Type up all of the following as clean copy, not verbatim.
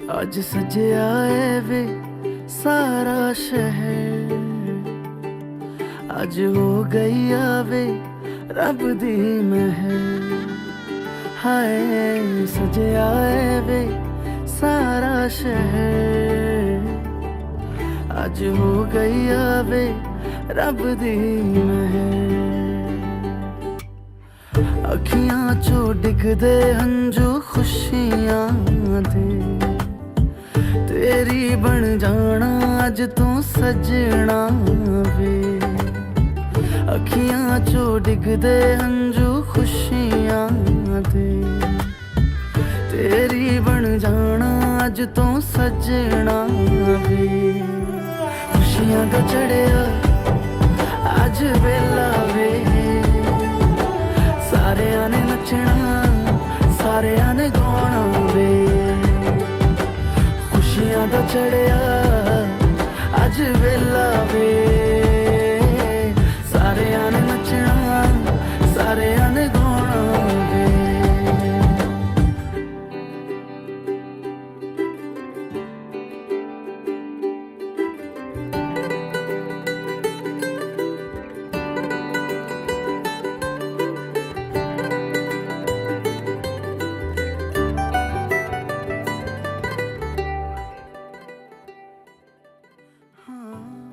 आज सजया है वे सारा शहर, आज हो गई आवे रब दी महर। हाय सजया है वे सारा शहर, आज हो गई आवे रब दी महर। अखियां चो डिगदे हंजू खुशियां दे, तेरी बन जाना अज तू सजना वे। अखियां चो डिगदे हंजू खुशियां दे, तेरी बन जाना अज तू सजना वे। खुशियां दा चढ़िया अज वेला वे, सारेयां ने नचना सारेयां ने गाना वे। खुशियां दा चढ़िया अज वेला वे, सारेयां ने नचना सारेयां ने गाना वे। हाँ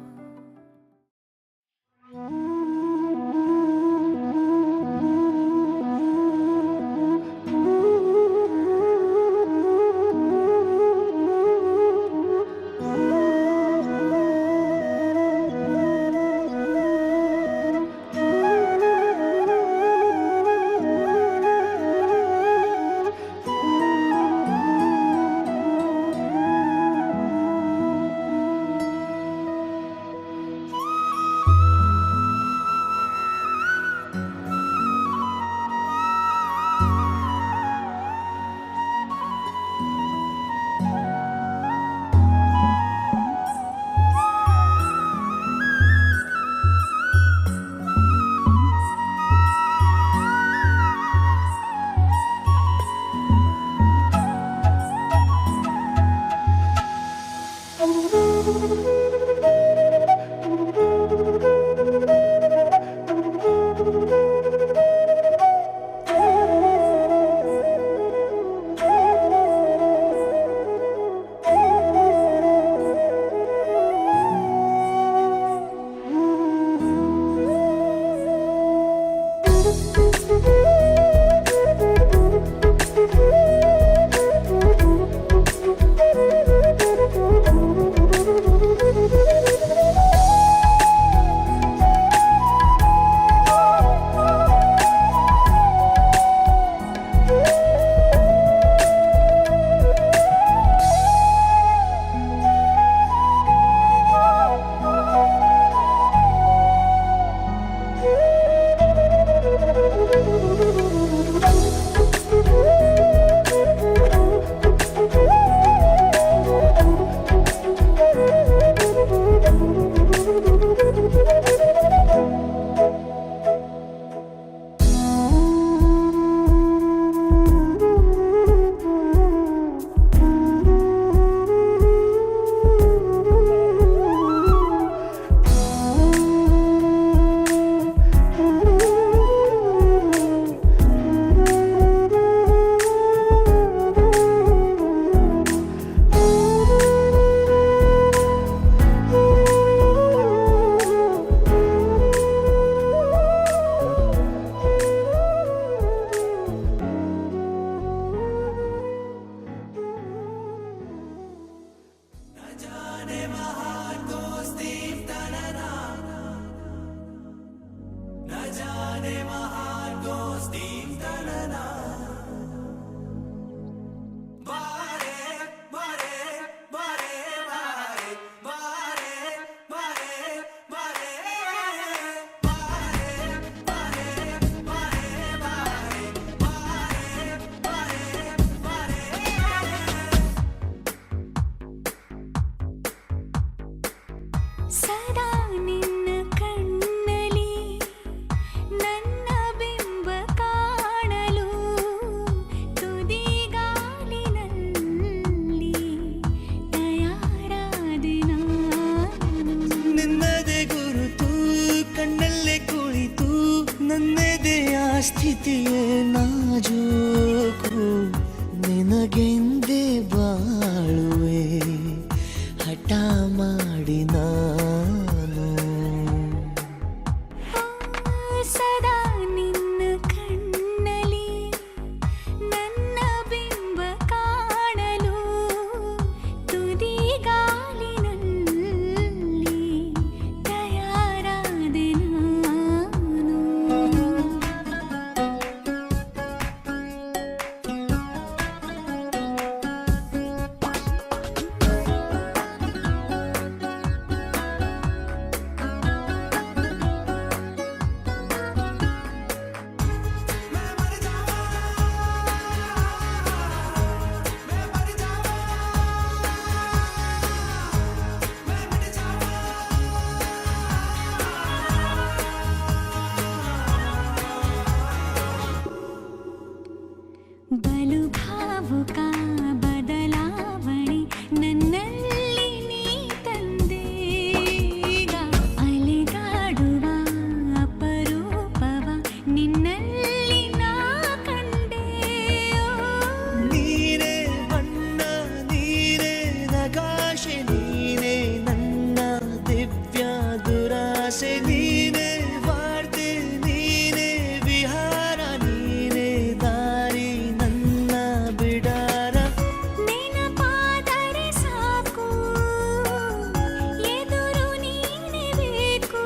ನಿನಗೆಂದೇ ಬಾಳುವೆ ಹಠ ಮಾಡಿ ನಾನು ಸದಾ ನಿನ್ನ ಕಣ್ಣಲಿ ನನ್ನ ಬಿಂಬ ಕಾಣಲು ತುದಿಗಾಲಿನಲ್ಲಿ ತಯಾರಾದೆ ನಾನು ಬಲು ಭಾವುಕ ಬದಲಾವಣೆ ನನ್ನಲ್ಲಿ ನೀ ತಂದೀಗ ಅಲೆದಾಡುವ ಅಪರೂಪವ ನಿನ್ನಲ್ಲಿ ನಾ ಕಂಡೆ ನೀನೇ ಬಣ್ಣ ನೀನೇ ನಗಾಶೆ ನೀನೇ ನನ್ನ ದಿವ್ಯ ದುರಾಸೆ ನೀನೇ ವಾರ್ತೆ ನೀನೇ ವಿಹಾರ ನೀನೇ ದಾರಿ ನನ್ನ ಬಿಡಾರ ನೆನಪಾದರೆ ಸಾಕು ಎದುರು ನೀನೇ ಬೇಕು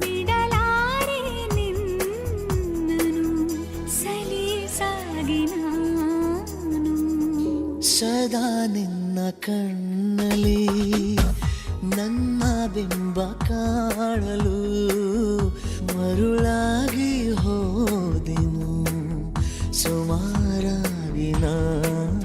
ಬಿಡಲಾರೆ ನಿನ್ನನು ಸಲೀಸಾಗಿ ನಾನು ಸದಾ ನಿನ್ನ ಕಣ್ಣಲ್ಲಿ ನನ್ನ ಬಿಂಬ ಕಾಣಲು ಮರುಳಾಗಿ ಹೋದೆನು ಸುಮಾರಾಗಿ ನಾನು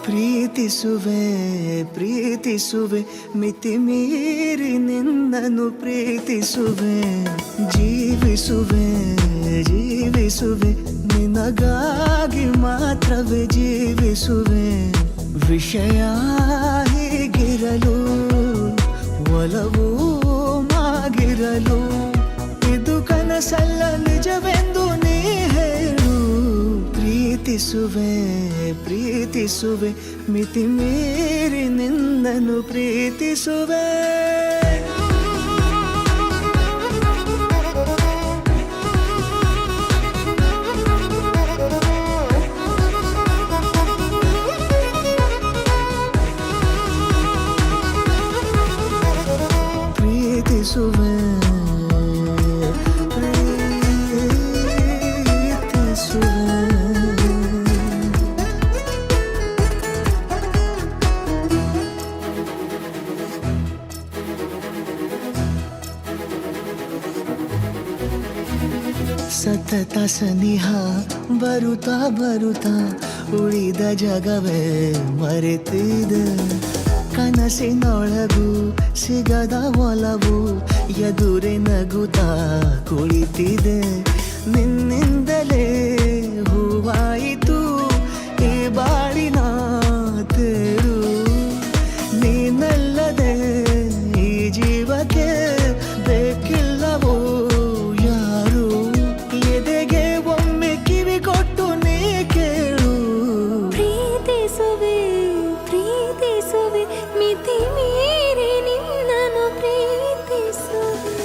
ಪ್ರೀತಿಸುವೆ ಪ್ರೀತಿಸುವೆ ಮಿತಿ ಮೀರಿ ನಿನ್ನನ್ನು ಪ್ರೀತಿಸುವೆ ಜೀವಿಸುವೆ ಜೀವಿಸುವೆ ನಿನಗಾಗಿ ಮಾತ್ರವೇ ಜೀವಿಸುವೆ ವಿಷಯ ಹೀಗಿರಲು ಒಲವು ಮಾಗಿರಲು ಇದು ಕನಸಲ್ಲ ನಿಜವೆಂದು ನೀ ಹೇಳು ಪ್ರೀತಿಸುವೆ ಪ್ರೀತಿಸುವೆ ಮಿತಿ ಮೀರಿ ನಿನ್ನ ನಿನ್ನನ್ನು ಪ್ರೀತಿಸುವೆ. ಪ್ರೀತಿಸುವೆ ಸತತ ಸನಿಹ ಬರುತ್ತಾ ಬರುತ್ತಾ ಉಳಿದ ಜಗವೇ ಮರೆತಿದೆ. ಕನಸಿನೊಳಗೂ ಸಿಗದ ಒಲವು ಎದುರೆ ನಗುತ್ತಾ ಕುಳಿತಿದೆ. ನಿನ್ನಿಂದಲೇ ಹೂವಾಯಿತು ಈ ಬಾಳಿನ ತೇರು. ನೀನಲ್ಲದೆ ಈ ಜೀವಕ್ಕೆ ಬೇಕಿಲ್ಲವೋ ಯಾರು. ಎದೆಗೆ ಒಮ್ಮೆ ಕಿವಿ ಕೊಟ್ಟು ನೀ ಕೇಳು. ಪ್ರೀತಿಸುವೆ ಪ್ರೀತಿಸುವೆ ಮಿತಿ ಮೀರಿ ನಿನ್ನನ್ನು ಪ್ರೀತಿಸುವೆ.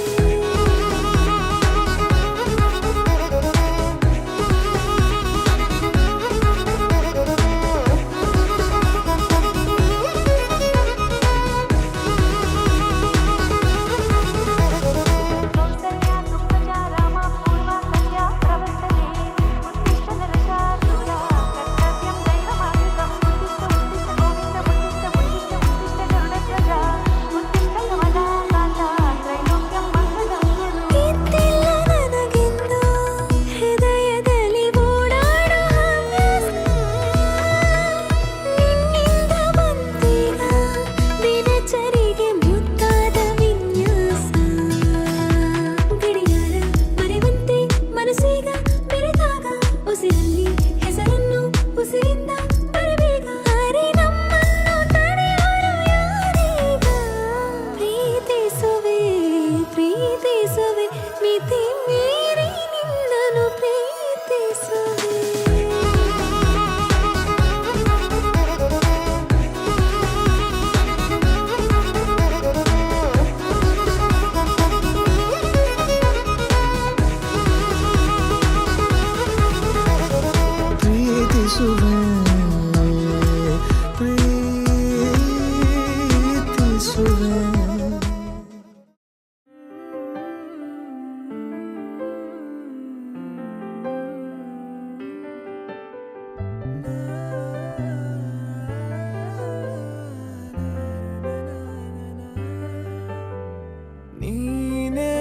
ನೀನೇ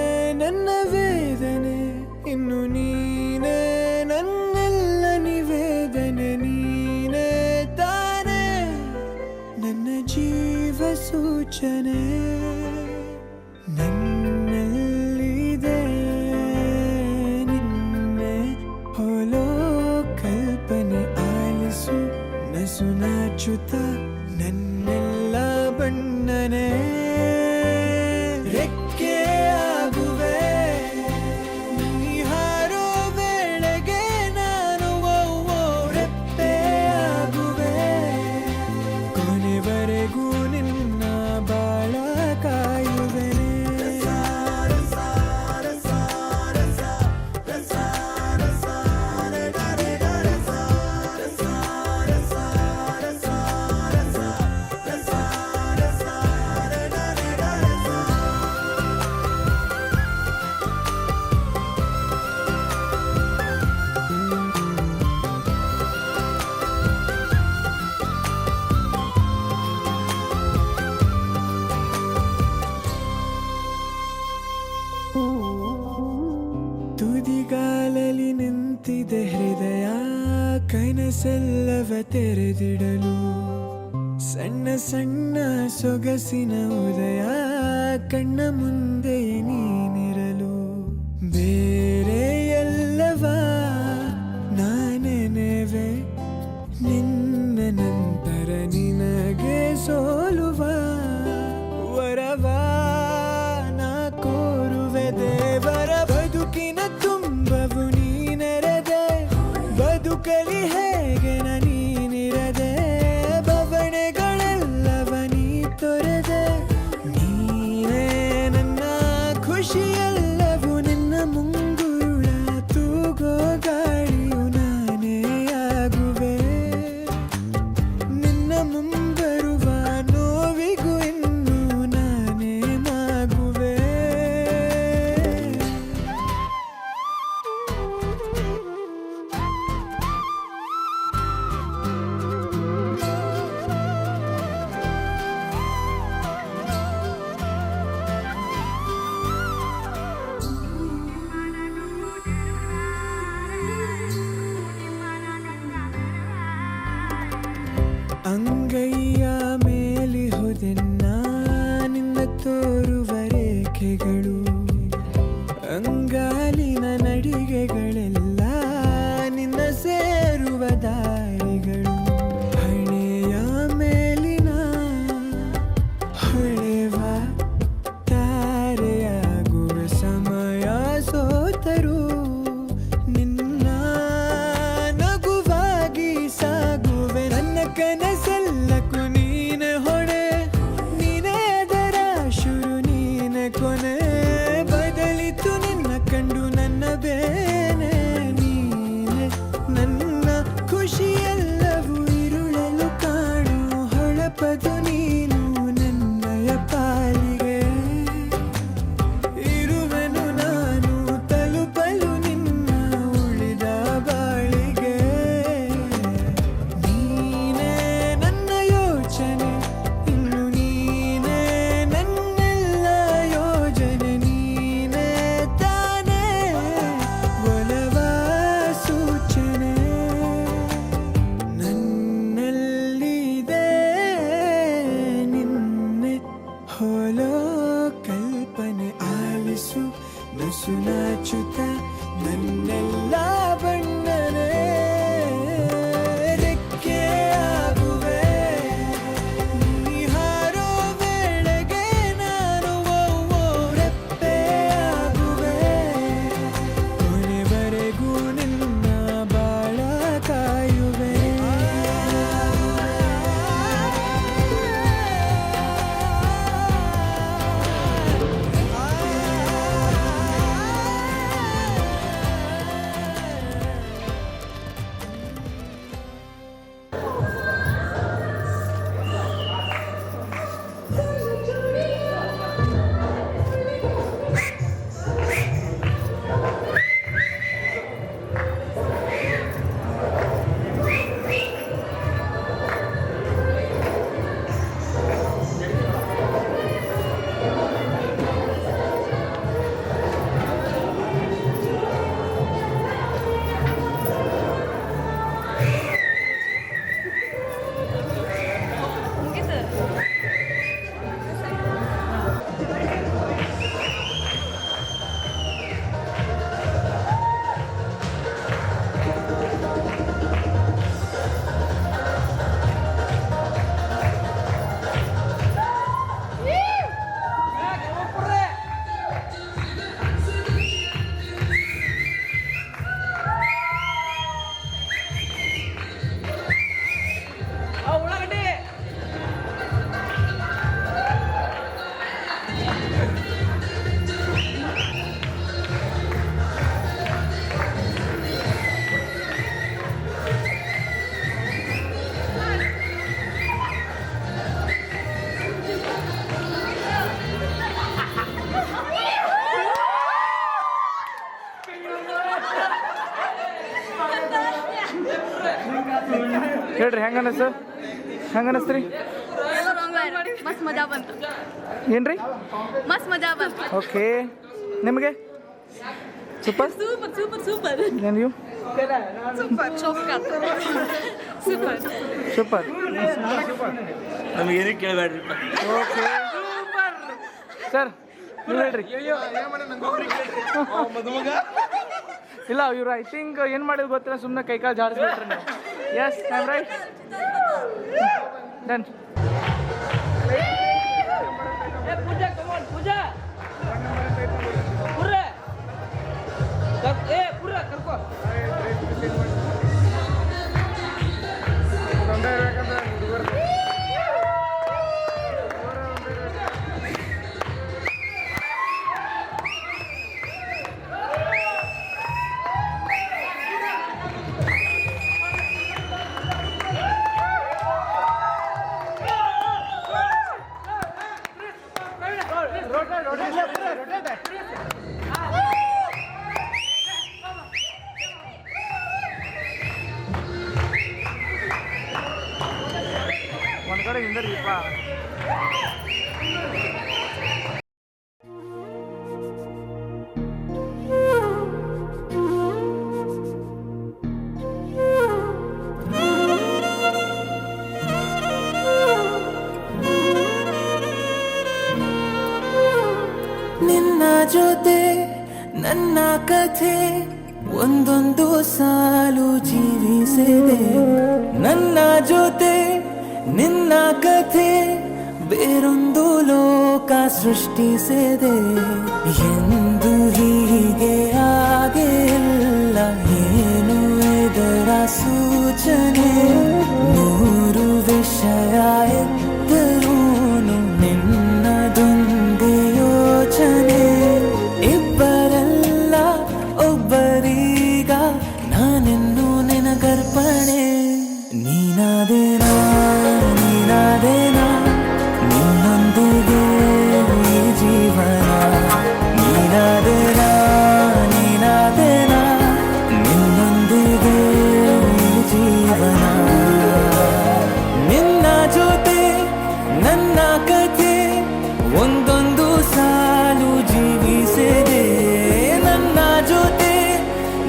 ನನ್ನ ವೇದನೆ, ಇನ್ನು ನೀನೇ ನನ್ನೆಲ್ಲ ನಿವೇದನೆ. ನೀನೇ ತಾನೇ ನನ್ನ ಜೀವ ಸೂಚನೆ. ನನ್ನಲ್ಲಿದೆ ನಿನ್ನೆ ಹೋಲೋ ಕಲ್ಪನೆ. ಆಲಿಸು ನಸು ನಾಚುತ್ತ ನನ್ನೆಲ್ಲ ಬಣ್ಣನೆ. ರೆಕ್ಕೆ ಆಗುವೆ ನೀ ಹಾರೋ ವೇಳೆಗೆ ನಾನು ರೆಪ್ಪೆ ಆಗುವೆ. ಕೊನೆವರೆಗೂ ನಿನ್ನ ಬಾಳ ಕಾಯುವೆನೆ. ತುದಿಗಾಲಲ್ಲಿ ನಿಂತಿದೆ ಹೃದಯ, ಕನಸೆಲ್ಲವ ತೆರೆದಿಡಲು. ಸಣ್ಣ ಸಣ್ಣ ಸೊಗಸಿನ ಉದಯ, ಕಣ್ಣ ಮುಂದೆ ನೀನಿರಲು. ಬೇರೆ ಎಲ್ಲವ ನಾನೆನೆವೆ, ನಿನ್ನ ನಂತರ ನಿನಗೆ ಸೋಲುವ ವರವ ನಾ ಕೋರುವೆ. ದೇವರ ಬದುಕಿನ ತುಂಬವು ನೀನೆರೆದೆ, ಬದುಕಲಿ ಹೇಗೆ ನೀನಿರದೆ. ಬವಣೆಗಳೆಲ್ಲವ ನೀ ರೇಖೆಗಳು ಅಂಗಾಲಿನ ನಡಿಗೆಗಳೆಲ್ಲ ನಿನ್ನ ಸೇರುವ ದಾರಿಗಳು ಹಣೆಯ ಮೇಲಿನ ಹೊಳೆವ ತಾರೆಯಾಗುವ ಸಮಯ ಸೋತರು ನಿನ್ನ ನಗುವಾಗಿ ಸಾಗುವೆ ನನ್ನ ಕನಸೆಲ್ಲಕ್ಕೂ ನೀನೆ ಹೊಣೆ ನೀನೇ ಅದರ ಶುರು ನೀನೆ ಕೊನೆ ಬದಲಿತು ನಿನ್ನ ಕಂಡು ನನ್ನ ಬೇನೆ ನೀನೆ ನನ್ನ ಖುಷಿಯೆಲ್ಲವೂ ಇರುಳಲು ಕಾಣು ಹೊಳಪದು ನೀನು ನನ್ನಯ ಪಾಲಿಗೆ ಇರುವೆನು ನಾನು ತಲುಪಲು ನಿನ್ನ ಉಳಿದ ಬಾಳಿಗೆ ನೀನೇ ನನ್ನ ಯೋಚನೆ ಇನ್ನು ನೀನೇ ನನ್ನೆಲ್ಲ ಯೋಜನೆ ನೀನೇ ತಾನೇ ಒಲವ ಸೂಚನೆ ನನ್ನಲ್ಲಿದೆ ನಿನ್ನೆ ಹೋಲೋ ಕಲ್ಪನೆ ಆಲಿಸು ನಸು ನಾಚುತ್ತ ನನ್ನೆಲ್ಲ ಬಣ್ಣನೆ ರೆಕ್ಕೆಯಾಗುವೆ ನೀ ಹಾರೋ ವೇಳೆಗೆ ನಾನು ರೆಪ್ಪೆಯಾಗುವೆ ಕೊನೆವರೆಗೂ ನಿನ್ನ ಬಾಳ ಕಾಯುವೆ ಹೇಳ್ರಿ ಹೆಂಗ ಅನಸ್ತು ಹೆಂಗ ಅನಸ್ತ್ರಿ ಮಸ್ತ್ ಮಜಾ ಬಂತು ಏನ್ರಿ ಮಸ್ತ್ ಮಜಾ ಬಂತು ಓಕೆ ನಿಮಗೆ ಸೂಪರ್ ಸೂಪರ್ ಸೂಪರ್ ಸೂಪರ್ ನೀವು ಸೂಪರ್ ಸೂಪರ್ ಸೂಪರ್ ನಮ್ಗೆ ಏನಕ್ಕೆ ಕೇಳಬೇಡ್ರಿ ಓಕೆ ಸರ್ ನೀವು ಹೇಳ್ರಿ ಇಲ್ಲ ಇವ್ರು ಐ ಥಿಂಕ್ ಏನು ಮಾಡಿದ್ರು ಗೊತ್ತಿಲ್ಲ ಸುಮ್ಮನೆ ಕೈಕಾಲು ಜಾಡಿಸ್ಬಿಟ್ರೆ ನೀವು ಎಸ್ ಐಮ್ ರೈಟ್ ಡನ್ ಪೂಜಾ ಕಮಾನ್ ಪೂಜಾ ಪುರ್ರೆ ಪುರ್ರೆ ಕರ್ಕೋ ಒಂದು ಕಡೆ ಹಿಂದರಿಪ್ಪ ನಿನ್ನ ಜೊತೆ ನನ್ನ ಕಥೆ ಒಂದೊಂದು ಸಾಲು ಜೀವಿಸಿದೆ. ನನ್ನ ಜೊತೆ ನಿನ್ನ ಕಥೆ ಬೇರೊಂದು ಲೋಕ ಸೃಷ್ಟಿಸಿದೆ. ಎಂದು ಹೀಗೆ ಆಗಿಲ್ಲ, ಏನು ಇದರ ಸೂಚನೆ? ನೂರು ವಿಷಯ ಎತ್ತರೂನು ನಿನ್ನದೊಂದೇ ಯೋಚನೆ. ಇಬ್ಬರಲ್ಲ ಒಬ್ಬರೀಗ ನಾನೆನ್ನು ನಿನಗರ್ಪಣೆ. ನೀನಾದೇನಾ ನೀನಾದೇನಾ ನಿನ್ನೊಂದಿಗೆ ಈ ಜೀವನ. ನೀನಾದೇನಾ ನೀನಾದೇನಾ ನಿನ್ನೊಂದಿಗೆ ಈ ಜೀವನ. ನಿನ್ನ ಜೊತೆ ನನ್ನ ಕಥೆ ಒಂದೊಂದು ಸಾಲು ಜೀವಿಸಿದೆ. ನನ್ನ ಜೊತೆ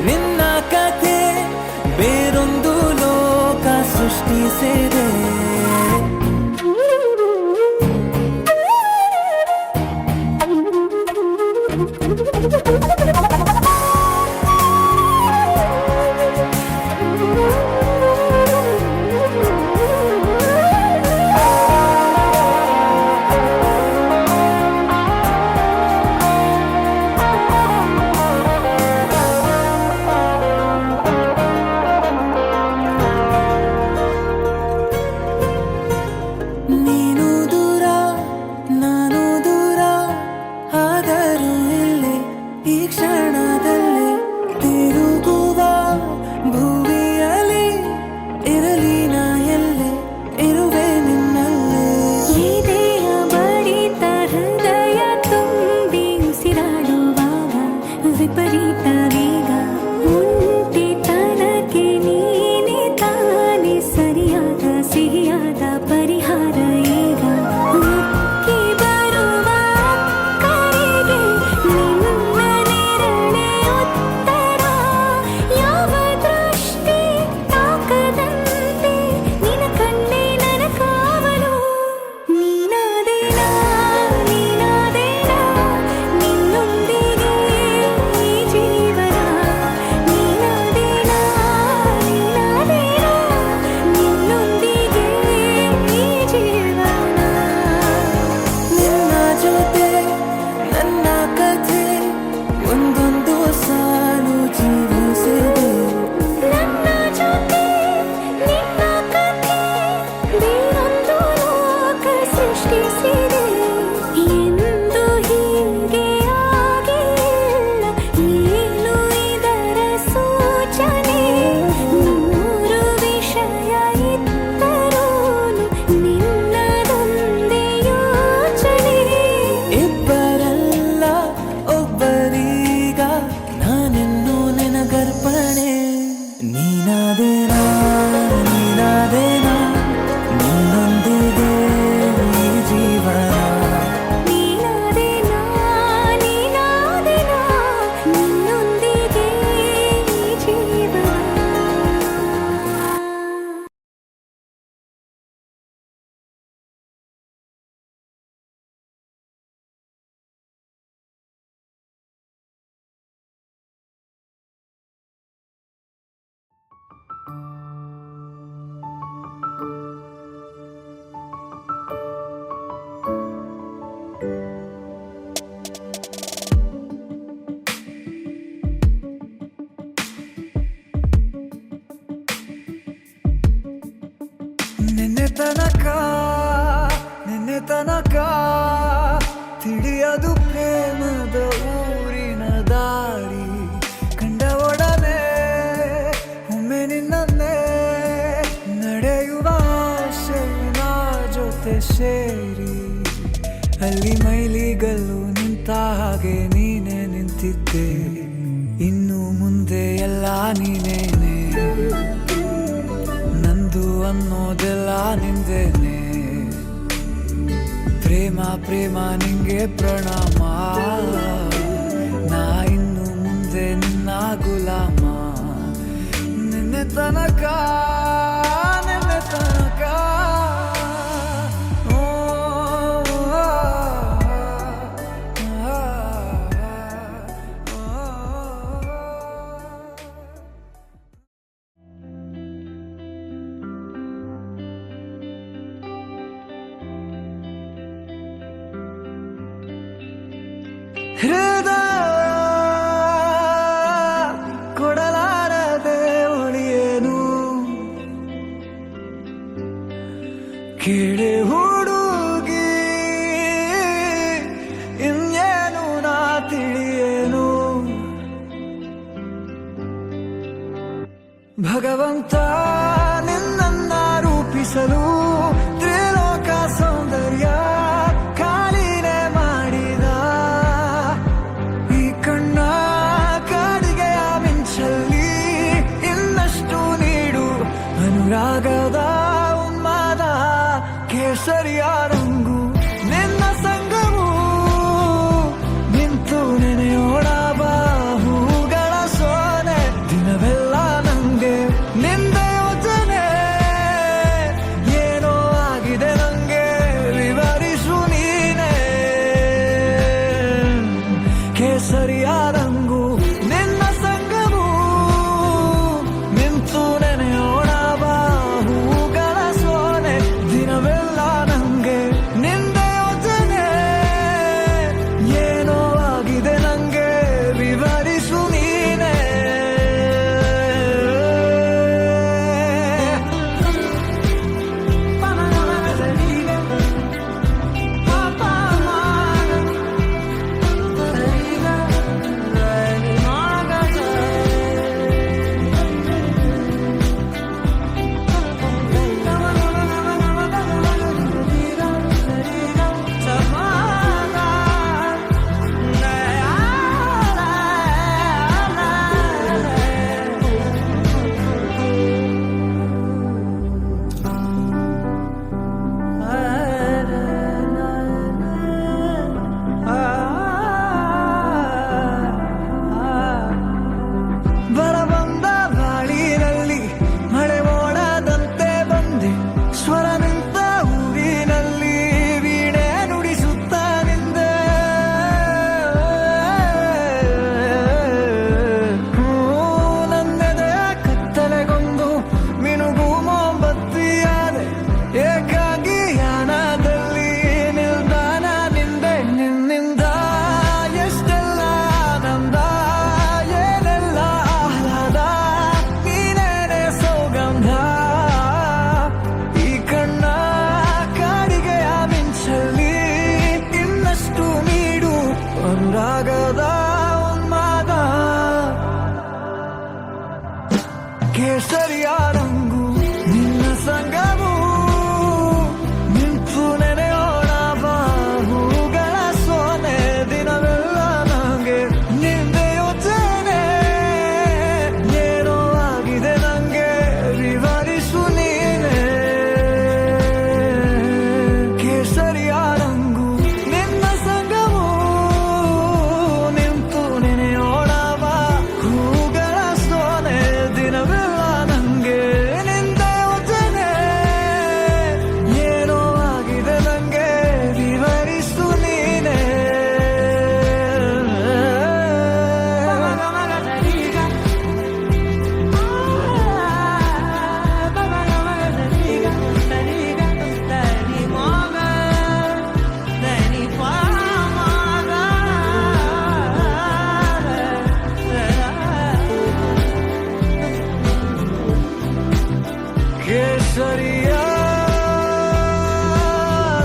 ನಿನ್ನ ಕಥೆ ಬೇರೊಂದು ಲೋಕ ಸೃಷ್ಟಿಸಿದೆ. ನೀನು ದೂರ ನಾನು ದೂರ ಆದರೂ ಇಲ್ಲೇ ಈ ಕ್ಷಣದಲ್ಲಿ ತಿರುಗುವ ಭೂಮಿಯಲ್ಲಿ ಇರಲಿ ನಾ ಎಲ್ಲೇ ಇರುವೆ ನಿನ್ನಲ್ಲೇ. ಎದೆಯ ಬಡಿತ ಹೃದಯ ತುಂಬಿ ಉಸಿರಾಡುವಾಗ ವಿಪರೀತ ವೇಗ. ಒಂಟಿತನಕ್ಕೆ ನೀನೆ ತಾನೆ ಸರಿಯಾದ ಸಿಹಿಯಾದ ಪರಿಹಾರ ಈಗ. ಉಕ್ಕಿ ಬರುವ ಕರೆಗೆ ನಿನ್ನ ನೆರಳೆ ಉತ್ತರ. ಯಾವ ದೃಷ್ಟಿ ತಾಕದಂತೆ ನಿನ ಕಣ್ಣೆ ನನ್ನ ಕಾವಲು. ನೀನಾದೇನಾ ನೀನಾದೇನಾ ನಿನ್ನೊಂದಿಗೆ ಈ ಜೀವನ. ನೀನಾದೇನಾ ನೀನಾದೇನಾ ನಿನ್ನೊಂದಿಗೆ ಈ ಜೀವನ. ನಿನ್ನ ಜೊತೆ ನನ್ನ ಕಥೆ ಒಂದೊಂದು ಸಾಲು ಜೀವಿಸಿದೆ. ನನ್ನ ಜೊತೆ ನಿನ್ನ ಕಥೆ ಬೇರೊಂದು ಲೋಕ ಸೃಷ್ಟಿಸಿದೆ. ಎಂದು ಹೀಗೆ ಆಗಿಲ್ಲ, ಏನು ಇದರ ಸೂಚನೆ? ನೂರು ವಿಷಯ ಇತ್ತರೂನು ನಿನ್ನದೊಂದೇ ಯೋಚನೆ. ಇಬ್ಬರಲ್ಲ ಒಬ್ಬರೀಗ ನಾನೆನ್ನು ನಿನಗರ್ಪಣೆ. ನೀನಾದೇನಾ ನೀನಾದೇನಾ ನಿನ್ನೊಂದಿಗೆ ಈ ಜೀವನ. ನೀನಾದೇನಾ ನೀನಾದೇನಾ ನಿನ್ನೊಂದಿಗೆ ಈ ಜೀವನ. ನಿನ್ನೆ ತನಕ ತಿಳಿಯದು ಪ್ರೇಮದ ಊರಿನ ದಾರಿ. ಕಂಡ ಒಡನೆ ಒಮ್ಮೆ ನಿನ್ನನ್ನೇ ನಡೆಯುವ ಆಸೆನ ಜೊತೆ ಸೇರಿ. ಅಲ್ಲಿ ಮೈಲಿಗಲ್ಲು ನಿಂತ ಹಾಗೆ ನೀನೆ ನಿಂತಿದ್ದೆ. ಇನ್ನು ಮುಂದೆ ಎಲ್ಲ ನೀನೇನೆ, ನಂದು ಅನ್ನೋದೆಲ್ಲ ನಿಂದೇನೆ. ಪ್ರೇಮ ಪ್ರೇಮ ನಿಂಗೆ ಪ್ರಣಾಮ. ನಾ ಇನ್ನು ಮುಂದೆ ನಿನ್ನ ಗುಲಾಮ. ನಿನ್ನೆ ತನಕ ಓ, ಆ, ಆ, ಆ. ಕೇಳೆ ಹುಡುಗಿ ಇನ್ನೇನು ನಾ ತಿಳಿಯೇನು ಭಗವಂತ ನಿನ್ನನ್ನ ರೂಪಿಸಲು ತ್ರಿಲೋಕ ಸೌಂದರ್ಯ ಕಾಲಿನೆ ಮಾಡಿದ ಈ ಕಣ್ಣ ಕಾಡಿಗೆಯ ಮಿಂಚಲ್ಲಿ ಇನ್ನಷ್ಟು ನೀಡು ಅನುರಾಗದ ಉನ್ಮಾದ ಕೇಸರಿಯ ರಂಗು ನಿನ್ನ ಸಂಗವು ನಿಂತು ನೆನೆಯೋಣ ಬಾಹುಗಳ ಸೋನೆ ದಿನವೆಲ್ಲ ನಂಗೆ ನಿಂದ ಯೋಚನೆ ಏನೋ ಆಗಿದೆ ನಂಗೆ ವಿವರಿಸು ನೀನೆ ಕೇಸರಿಯ ರಂಗು ನಿನ್ನ ಸಂಗವು ನಿಂತು ನೆನೆಯೋಣ ಬಾಹುಗಳ ಸೋನೆ ದಿನವೆಲ್ಲ ನಂಗೆ ನಿಂದ ಯೋಚನೆ ಏನೋ ಆಗಿದೆ ನಂಗೆ ವಿವರಿಸು ನೀನೆ ಬರಬಂದ ಬಾಳಿನಲ್ಲಿ ಮಳೆ ಮೋಡದಂತೆ ಬಂದೆ ಸ್ವರ ನಿಂತ ಊರಿನಲ್ಲಿ ವೀಣೆ ನುಡಿಸುತ್ತ ನಿಂದೆ ನನ್ನೆದೆಯ ಕತ್ತಲೆಗೊಂದು ಮಿನುಗು ಮೊಂಬತ್ತಿಯಾದೆ ಏಕಾಗಿ ಯಾನದಲ್ಲಿ ನಿಲ್ದಾಣ ನಿಂದೆ ನಿನ್ನಿಂದ ಎಷ್ಟೆಲ್ಲ ಆನಂದ ಏನೆಲ್ಲ ಆಹ್ಲಾದ ನೀನೇನೆ ಸೌಗಂಧ ಈ ಕಣ್ಣ ಕಾಡಿಗೆಯ ಮಿಂಚಲ್ಲಿ ಇನ್ನಷ್ಟು ನೀಡು ಅನುರಾಗದ ಉನ್ಮಾದ ಕೇಸರಿಯ ರಂಗು ನಿನ್ನ ಸಂಗವು ನಿಂತು ನೆನೆಯೋಣ ಬಾಹುಗಳ ಸೋನೆ ದಿನವೆಲ್ಲ ನಂಗೆ ನಿಂದೆ ಯೋಚನೆ ಏನೋ ಆಗಿದೆ ನಂಗೆ ವಿವರಿಸು ನೀನೆ ಕೇಸರಿಯ ರಂಗು ನಿನ್ನ ಸಂಗವು ನಿಂತು ನೆನೆಯೋಣ ಬಾಹುಗಳ ಸೋನೆ ದಿನವೆಲ್ಲ ನಂಗೆ ನಿಂದ ಯೋಚನೆ ಏನೋ ಆಗಿದೆ ನಂಗೆ ವಿವರಿಸು ನೀನೆ ಕೇಸರಿಯ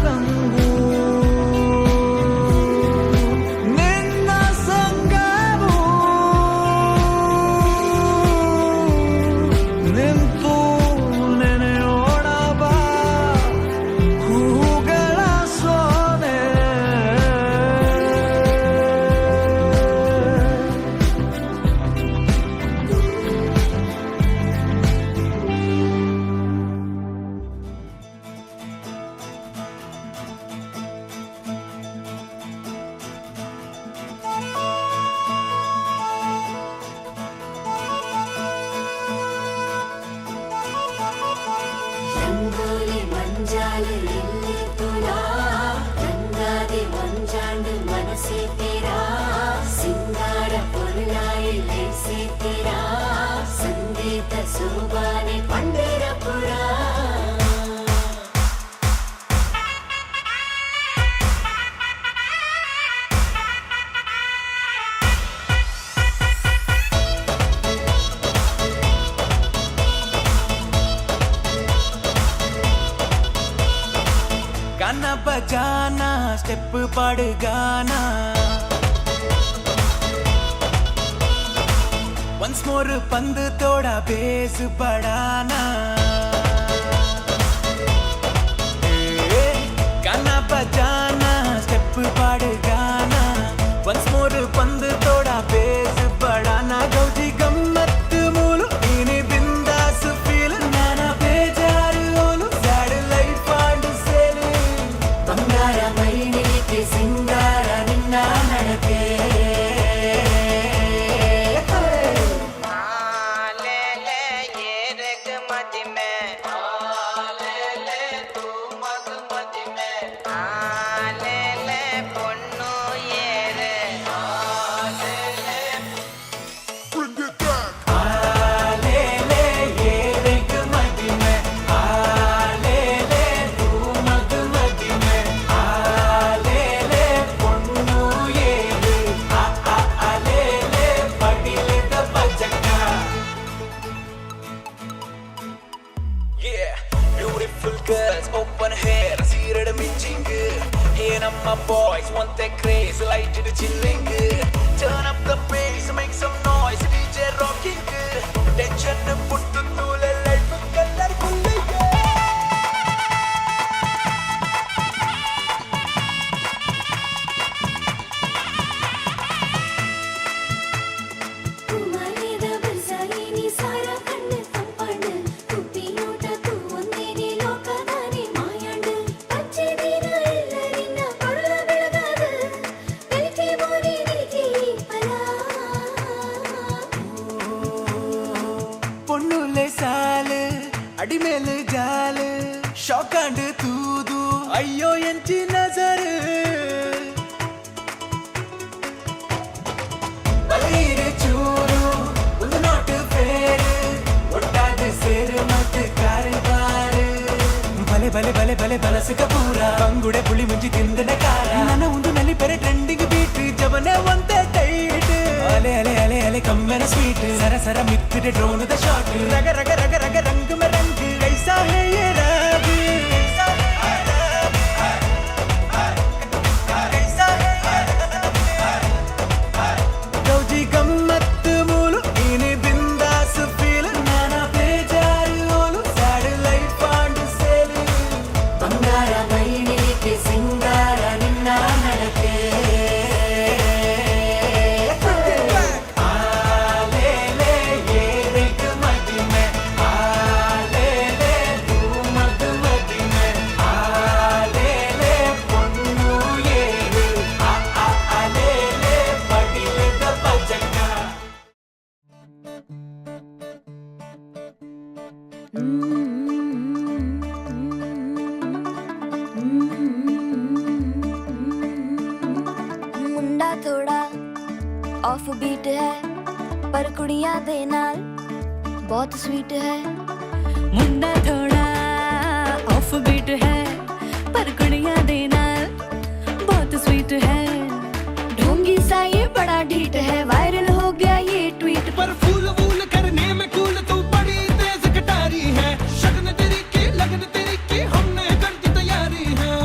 ರಂಗು ನಿನ್ನ ಸಂಗವು ನಿಂತು ನೆನೆಯೋಣ ಬಾ ಹೂಗಳ ಸೋನೆ ರಂಗೋಲಿ ಮಂಜಾಲು ಎಲ್ಲಿ ತುಳಾ ರಂಗಾದೆ ಒಂಜಾಂಡು ಮನಸೆ ತೆರಾ ಸಿಂಗಾರ ಪೊರುಳಾಯಿಲೆ ಸೇತೆರಾ ಸಂಗೀತ ಸೋಬಾನೆ ಪಂಡರಪುರ गाना बजाना स्टेप पड़ गाना वंस मोर पंद थोड़ा बेस बढ़ाना गाना बजाना स्टेप पड़ गाना वंस मोर पंद थोड़ा बेस बढ़ाना गौजी गम्मत मूलु इनी बिंदास feel Nana बेजारू Olu sad life and cell ಬಂಗಾರ ಮೈನಿಗೆ ಸಿಂಗಾರ ನಿನ್ನ ನಡಕೆ open hair seared mitching hey namma boys want that craze light to chilling turn up the bass make some noise DJ rocking tension put to light color kulli ಕುಮಾರಿದ ಬಸೈನಿ ಸಾರ ಕಣ್ಣು ಕಂಪಣ್ಣ ಕುಪ್ಪಿ ನೋಟ ತು ಒಂದೇನೆ ಲೋಕದಾನೆ ಮಾಯಂಡು ಪಚ್ಚೆ ದಿನ ಎಲ್ಲರಿನ ಕೊರಳ ಬೆಳಗಾದ ನಿಲ್ಕೆ ಬೋರಿ ನಿಲ್ಕೆ ಫಲ பொண்ணுலே சாலு அடிமேலு ஜாலு ஷாக்காண்டு தூது ஐயோ என் நசரு பலீரு சூரு உங்க நோட்டு பேரு ஒட்டாது சேரு மத்து காரு பாரு ಭಲೆ ಭಲೆ ಭಲೆ ಭಲೆ ಬಲಸಕ ಪೂರ ಬಂಗುಡೆ ಪುಳಿ ಮುಂಚಿ ತಿಂದನ ಕಾರ ನನ್ನ ಒಂದು ನಲ್ಲಿ ಪೆರೆ ಟ್ರೆಂಡಿಂಗ್ ಬೀಟ್ ಜವನೆ ಒಂದೇ ಟೈಟ್ ಅಲೆ ಅಲೆ ಅಲೆ ಅಲೆ ಕಮ್ಮೆನ ಸ್ವೀಟ್ ಸರ ಸರ ಮಿತ್ತಿದೆ ಡ್ರೋನ್ ದ ಶಾಟ್ ರಗ ರಗ ರಗ ರಗ ರಂಗ್ ಮೆ ರಂಗ್ ಕೈಸಾ ಹೇ ಯೇ ರಾಗ್ ಕೈಸಾ ಹೇ ಯೇ ಗೌಜಿ ಗಮ್ಮತ್ ಮೂಲು ಇನಿ ಬಿಂದಾಸ್ ಫೀಲ್ ನಾನಾ ಬೇಜಾರು ಓಲು ಸ್ಯಾಡ್ ಲೈಫ್ ಆಂಡ್ ಸೇಲ್ ಬಂಗಾರ ಮೈನಿಗೆ ಸಿಂಗಾರ ನಿನ್ನ ನಡಕೆ मुंडा थोड़ा ऑफ बीट है पर कुड़ियां दे नाल बहुत स्वीट है मुंडा थोड़ा ऑफ बीट है पर कुड़ियां दे नाल बहुत स्वीट है ढोंगी सा ये बड़ा ढीठ है वायरल हो गया ये ट्वीट पर फूल वूल करने में कूल तू बड़ी तेज कटारी है शगन तेरी की लगन तेरी की हमने कर दी तैयारी है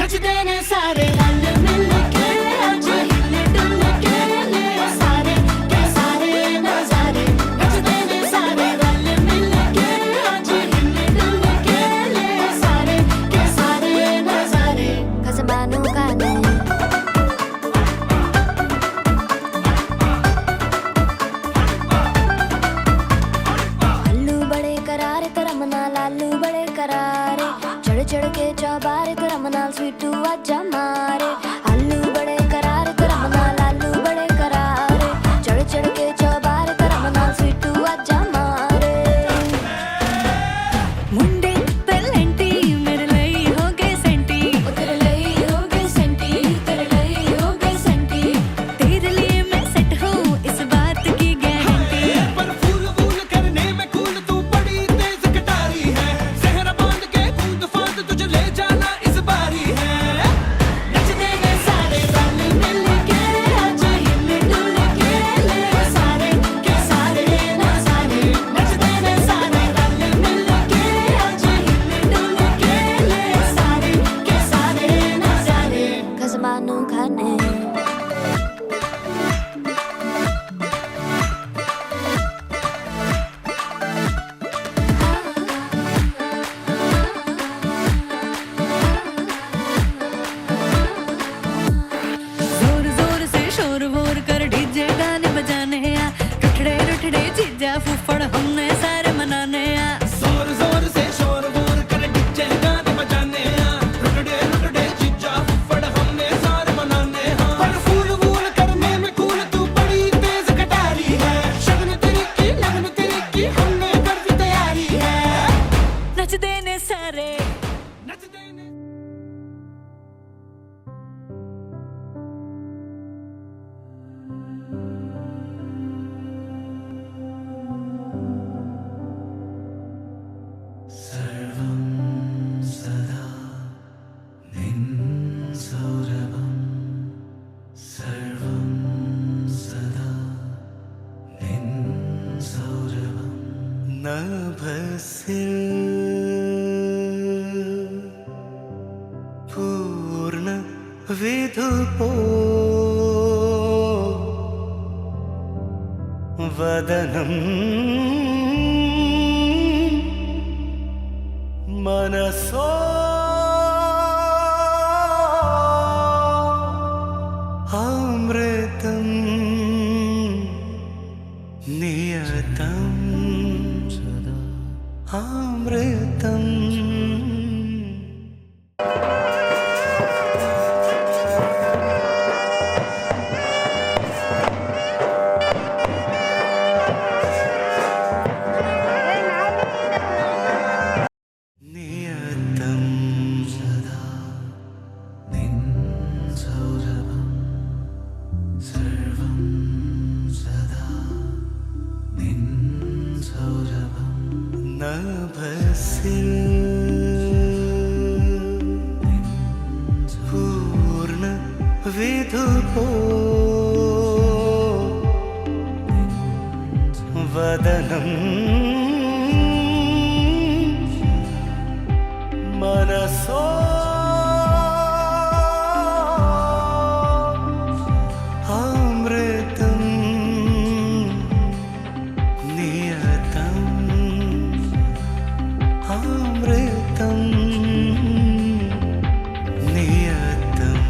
नच देने सारे रल मिल के आज हिले डुल के ले सारे के सारे नजारे नच देने सारे रल मिल के आज हिले डुल के ले सारे के सारे नजारे खसबानों का नहीं लालू बड़े करारे चढ़ चढ़ के चौबारे करम नाल स्वीटू आजा मारे आलू बड़े करारे करम नाल लालू बड़े करारे चढ़ चढ़ के चौबारे करम नाल स्वीटू आजा मारे मुंडे पेलेंटी मेरे लई हो गए सेंटी तेरे लई हो गए सेंटी तेरे लई हो गए सेंटी तेरे लिए मैं सेट हूँ इस बात की गारंटी पर फूल वूल करने में कूल तू बड़ी तेज कटारी है सहरा बांध के कूद फांद तुझे ले जाना इस बारी है पूर्ण विधुपो वदनं मनसो अमृतं नियतं सदा अमृतम् नियतं सदा निन्सौरभं सर्वं सदा निन्सौरभं नभसिल पूर्ण विधुपो वदनं मनसो अमृतं नियतं अमृतं नियतम्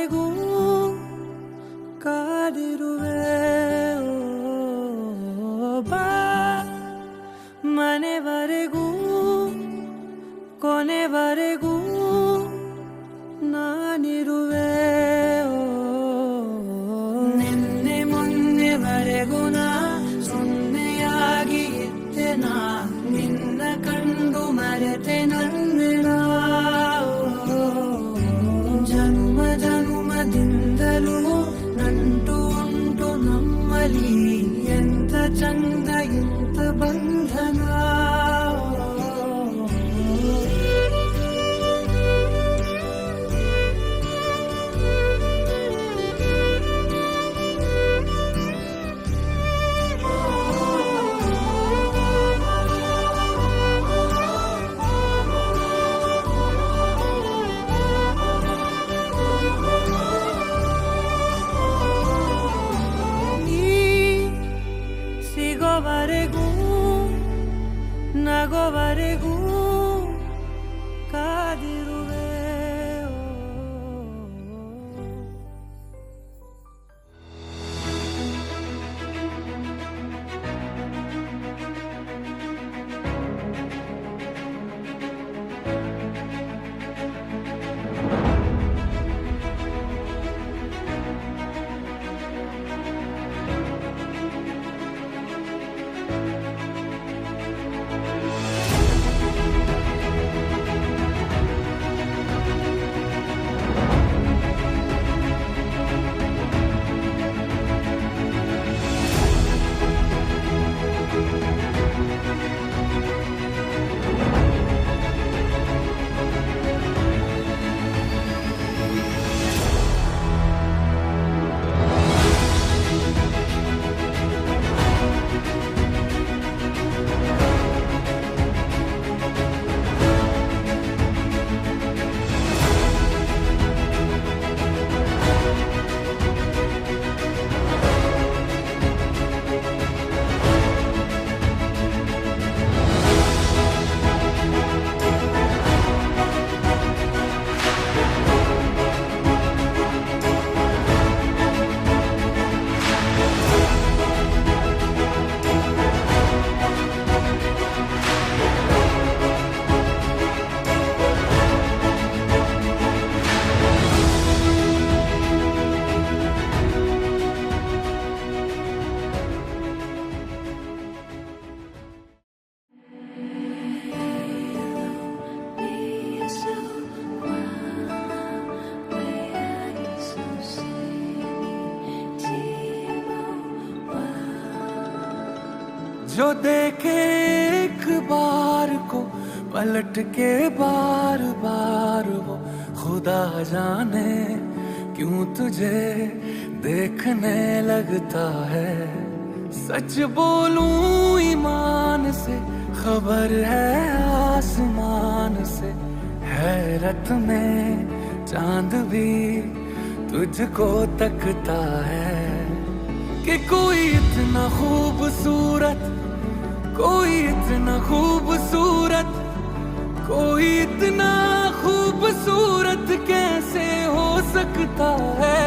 ಮನೆವರೆಗೂ ಕಾದಿರುವೆ ಬಾ ಮನೆವರೆಗೂ ಕೊನೆವರೆಗೂ ನಾನಿರುವೆ ನಿನ್ನೆ ಮೊನ್ನೆವರೆಗೂ ನಾ ಸೊನ್ನೆಯಾಗಿ ಇದ್ದೆ ನಾ ನಿನ್ನ ಕಂಡು ಮರೆತೆ ನನ್ನಿನ ಜನ್ಮ ಜನ್ಮದಿಂದಲೂ ನಂಟು ಉಂಟು ನಮ್ಮಲ್ಲಿ ಎಂತ ಚಂದ ಎಂತ ಬಂಧನ ಸಿಗೋವರೆಗೂ ನಗೋವರೆಗೂ ಕಾದಿರುವೆ जो देखे एक बार को पलट के बार बार वो खुदा जाने क्यों तुझे देखने लगता है सच बोलूं ईमान से खबर है आसमान से हैरत में चांद भी तुझको तकता है कि कोई इतना खूबसूरत कोई इतना खूबसूरत कोई इतना खूबसूरत कैसे हो सकता है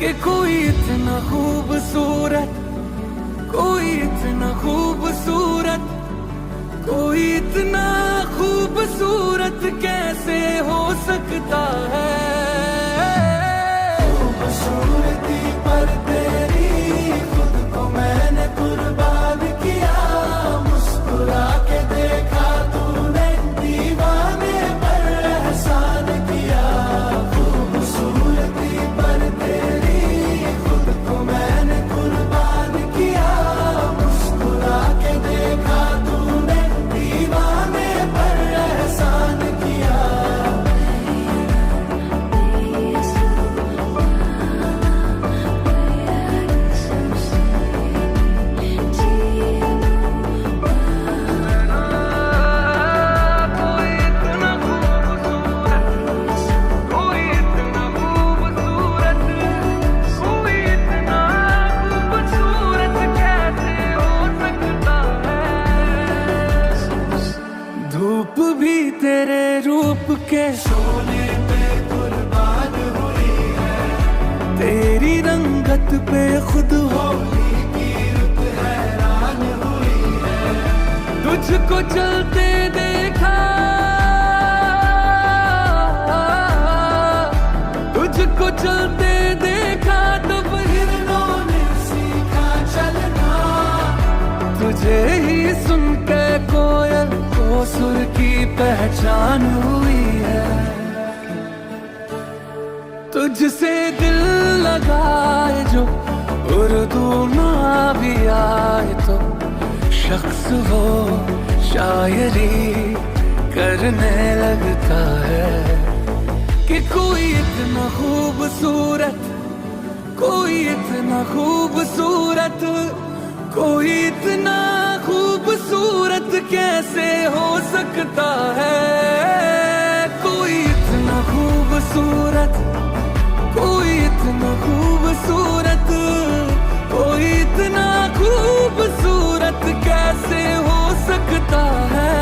कि कोई इतना खूबसूरत कोई इतना खूबसूरत कोई इतना खूबसूरत कैसे हो सकता है खूबसूरती पर तेरी खुद को मैंने कुर्बान किया मुस्कुरा के देखा तूने दीवाने पर एहसान किया खूबसूरती पर तेरी खुद को मैंने कुर्बान किया मुस्कुरा के देखा तूने दीवाने पर एहसान किया खत पे खुद होली की रुत हैरान हुई है। तुझको चलते देखा, तुझको चलते देखा तब हिरणों ने सीखा चलना। तुझे ही सुन के कोयल को सुर की पहचान हुई है। तुझसे दिल लगाए जो उर्दू ना भी आए तो शख्स वो शायरी करने लगता है। कि कोई इतना खूबसूरत, कोई इतना खूबसूरत, कोई इतना खूबसूरत कैसे हो सकता है। कोई इतना खूबसूरत, कोई इतना खूबसूरत, कोई इतना खूबसूरत कैसे हो सकता है।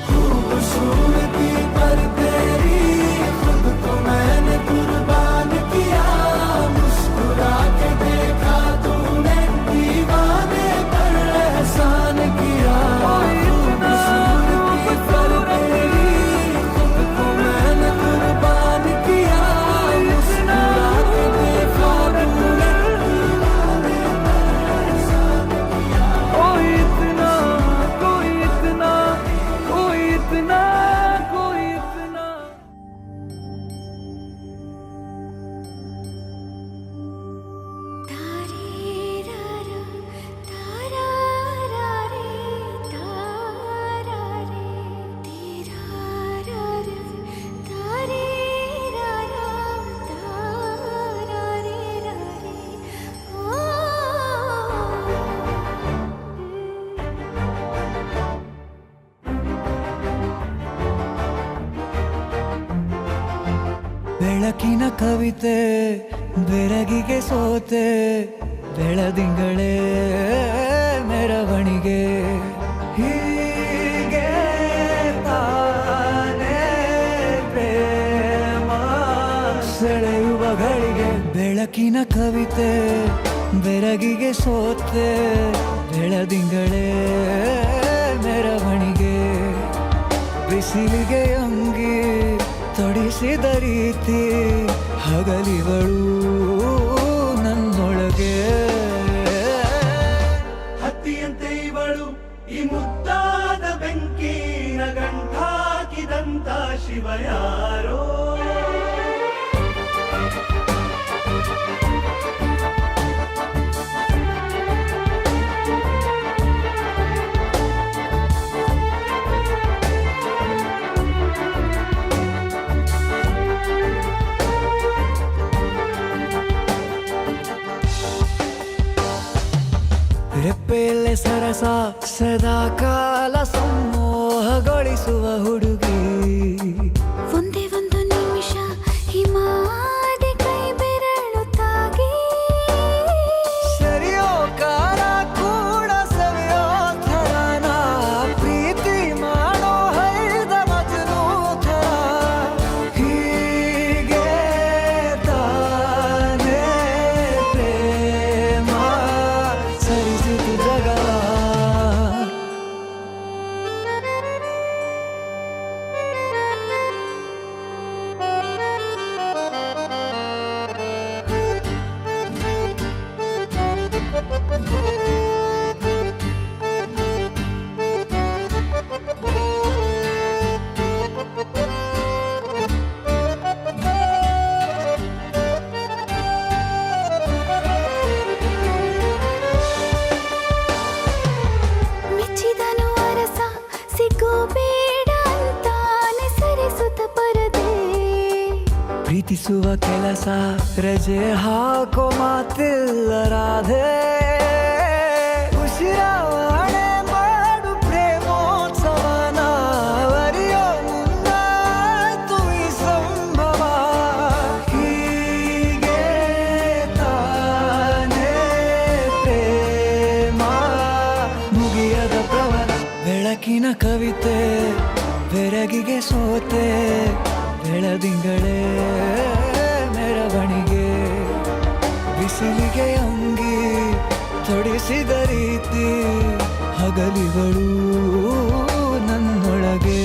खूबसूरती पर तेरी खुद को मैंने कुर्बान किया। मुस्कुरा के देखा तूने, दीवाने पर एहसान किया। खूबसूरती पर तेरी खुद को मैंने कुर्बान किया। मुस्कुरा के देखा तूने, दीवाने पर एहसान किया। कोई इतना, कोई इतना, कोई इतना, कोई इतना। ಬೆಳಕಿನ ಕವಿತೆ ಬೆರಗಿಗೆ ಸೋತೆ, ಬೆಳದಿಂಗಳೇ ಮೆರವಣಿಗೆ ಹೀಗೆ ತಾನೇ ಪ್ರೇಮ ಸೆಳೆಯುವ ಗಳಿಗೆ. ಬೆಳಕಿನ ಕವಿತೆ ಬೆರಗಿಗೆ ಸೋತೆ, ಬೆಳದಿಂಗಳೇ ಮೆರವಣಿಗೆ ಬಿಸಿಲಿಗೆ ಅಂಗಿ ತೊಡಿಸಿದ ರೀತಿ ಹಗಲಿಗಳು ನನ್ನೊಳಗೆ. ಹತ್ತಿಯಂತೆ ಇವಳು ಈ ಮುದ್ದಾದ ಬೆಂಕಿನ ಗಂಟಾಕಿದಂತ ಶಿವ ಯಾರೋ. ರೆಪ್ಪೆಯಲ್ಲೇ ಸರಸ ಸದಾ ಕಾಲ ಸಂಮೋಹಗೊಳಿಸುವ ಹುಡುಗಿ. ಒಂದೇ ಒಂದು ನಿಮಿಷ ಹಿಮಾದಿ ಕೈ ಬೆರಳು ತಾಗಿ. ಸರಿಯೋ ಕಾರ ಕೂಡ ಸವಿಯೋ ಥರನ ಪ್ರೀತಿ ಮಾಡೋ ಹೈದ ಮಜನು ಥರ. ಹೀಗೆ ತಾನೇ ಪ್ರೇಮ ಸರಿಸಿತು ಜಗ. ಮೆಚ್ಚಿದನು ಅರಸ ಸಿಗೋ ಬೇಡ ಅಂತಾನೆ ಸರಿಸುತ್ತ ಪರದೆ. ಪ್ರೀತಿಸುವ ಕೆಲಸ ರಜೆ ಹಾಕೋ ಮಾತಿಲ್ಲ ರಾಧೆ. ಉಸಿರಾವಣೆ ಮಾಡು ಪ್ರೇಮೋತ್ಸವನ ಅರಿಯೋ ಮುನ್ನಾಯ್ತು ಈ ಸಂಭವ. ಹೀಗೆ ತಾನೇ ಪ್ರೇಮ ಮುಗಿಯದ ಪ್ರವರ. ಬೆಳಕಿನ ಕವಿತೆ ಬೆರಗಿಗೆ ಸೋತೆ, ಬೆಳದಿಂಗಳೇ ಮೆರವಣಿಗೆ ಹಗಲಿಗಳು ನನ್ನೊಳಗೆ.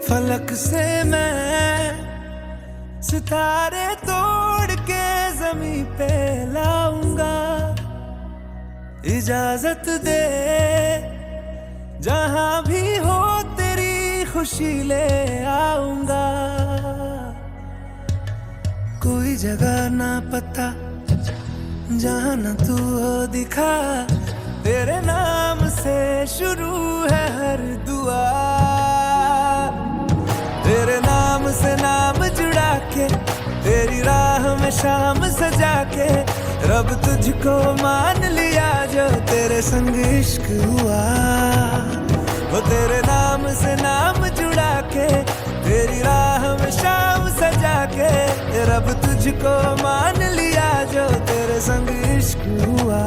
फलक से मैं सितारे तोड़ के जमीन पे लाऊंगा. इजाजत दे जहां भी हो तेरी खुशी ले आऊंगा. कोई जगह ना पता जहां न तू हो दिखा. तेरे नाम से शुरू है हर दुआ. तेरे नाम से नाम जुड़ा के तेरी राह में शाम सजा के रब तुझको मान लिया जो तेरे संग इश्क हुआ. वो तेरे नाम से नाम जुड़ा के तेरी राह में शाम सजा के रब तुझको मान लिया जो तेरे संग इश्क हुआ.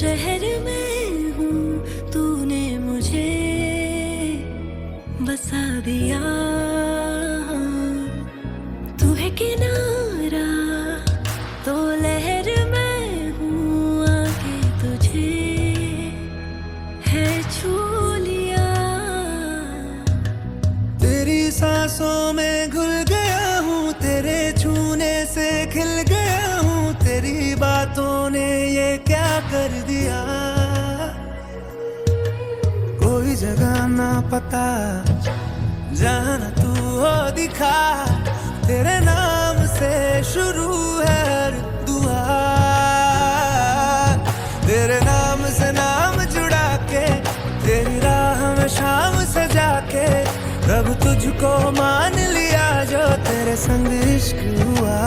शहर में हूँ तूने मुझे बसा दिया. तू है किनारा तो लहर में हूँ आके तुझे है छू लिया. तेरी सांसों में घुल गया हूँ तेरे छूने से खिल गया हूँ. तेरी बातों ने ये क्या कर दिया. कोई जगह ना पता जहाँ न तू हो दिखा. तेरे नाम से शुरू है हर दुआ. तेरे नाम से नाम जुड़ा के तेरी राह में शाम सजा के रब तुझको मान लिया जो तेरे संग इश्क हुआ.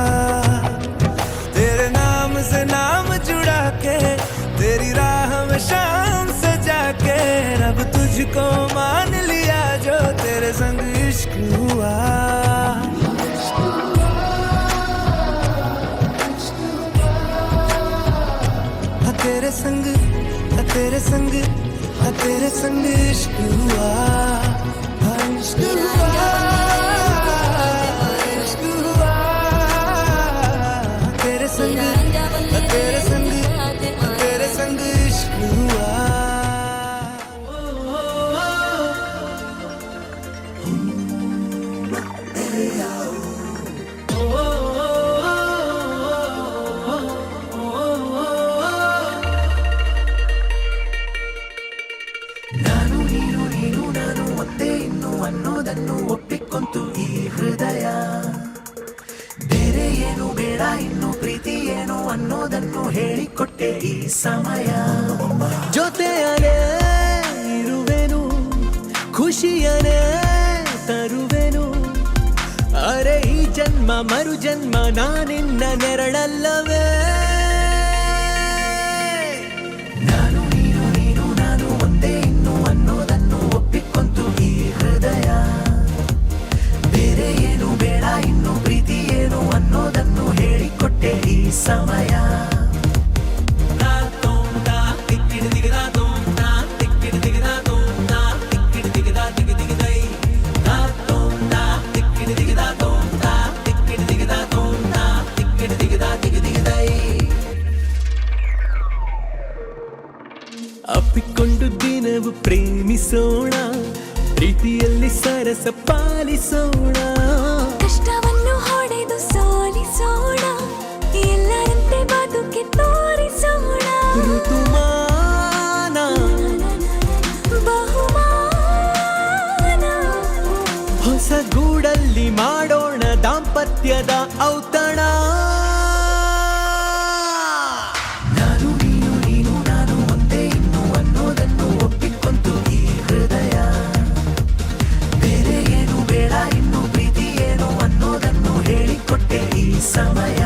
तेरे नाम से नाम जुड़ा के तेरी राह में शाम सजा के रब तुझको मान लिया जो तेरे संग इश्क हुआ. तेरे संग तेरे संग तेरे संग इश्क हुआ. इश्क हुआ. इश्क हुआ. तेरे संग तेरे संग तेरे संग इश्क हुआ. ನಾನು ನೀನು ನೀನು ನಾನು ಒಂದೇ ಇನ್ನು ಅನ್ನೋದನ್ನು ಒಪ್ಪಿಕೊಂತು ಈ ಹೃದಯ. ಬೇರೆ ಏನು ಬೇಡ ಇನ್ನು ಪ್ರೀತಿ ಏನು ಅನ್ನೋದನ್ನು ಹೇಳಿಕೊಟ್ಟೆ ಈ ಸಮಯ. ಜೊತೆಯನೇ ಇರುವೆನು ಖುಷಿಯನೇ ತರುವೆನು. ಅರೆ ಈ ಜನ್ಮ ಮರು ಜನ್ಮ ನಾನಿನ್ನ ನೆರಳಲ್ಲವೇ. ನಾನು ನೀನು ನೀನು ನಾನು ಒಂದೇ ಇನ್ನು ಅನ್ನೋದನ್ನು ಒಪ್ಪಿಕೊಂತು ಈ ಹೃದಯ. ಬೇರೆ ಏನು ಬೇಡ ಇನ್ನು ಪ್ರೀತಿ ಏನು ಅನ್ನೋದನ್ನು ಹೇಳಿಕೊಟ್ಟೆ ಈ ಸಮಯ. ಅಪ್ಪಿಕೊಂಡು ದಿನವು ಪ್ರೇಮಿಸೋಣ, ಪ್ರೀತಿಯಲ್ಲಿ ಸರಸ ಪಾಲಿಸೋಣ. ಕಷ್ಟವನ್ನು ಹೊಡೆದು ಸೋಲಿಸೋಣ, ಸತ್ಯದ ಔತಣ. ನಾನು ನೀನು ನೀನು ನಾನು ಒಂದೇ ಇನ್ನು ಅನ್ನೋದನ್ನು ಒಪ್ಪಿಕೊಂತು ಈ ಹೃದಯ. ಬೇರೆ ಏನು ಬೇಡ ಇನ್ನು ಪ್ರೀತಿ ಏನು ಅನ್ನೋದನ್ನು ಹೇಳಿಕೊಟ್ಟೆ ಈ ಸಮಯ.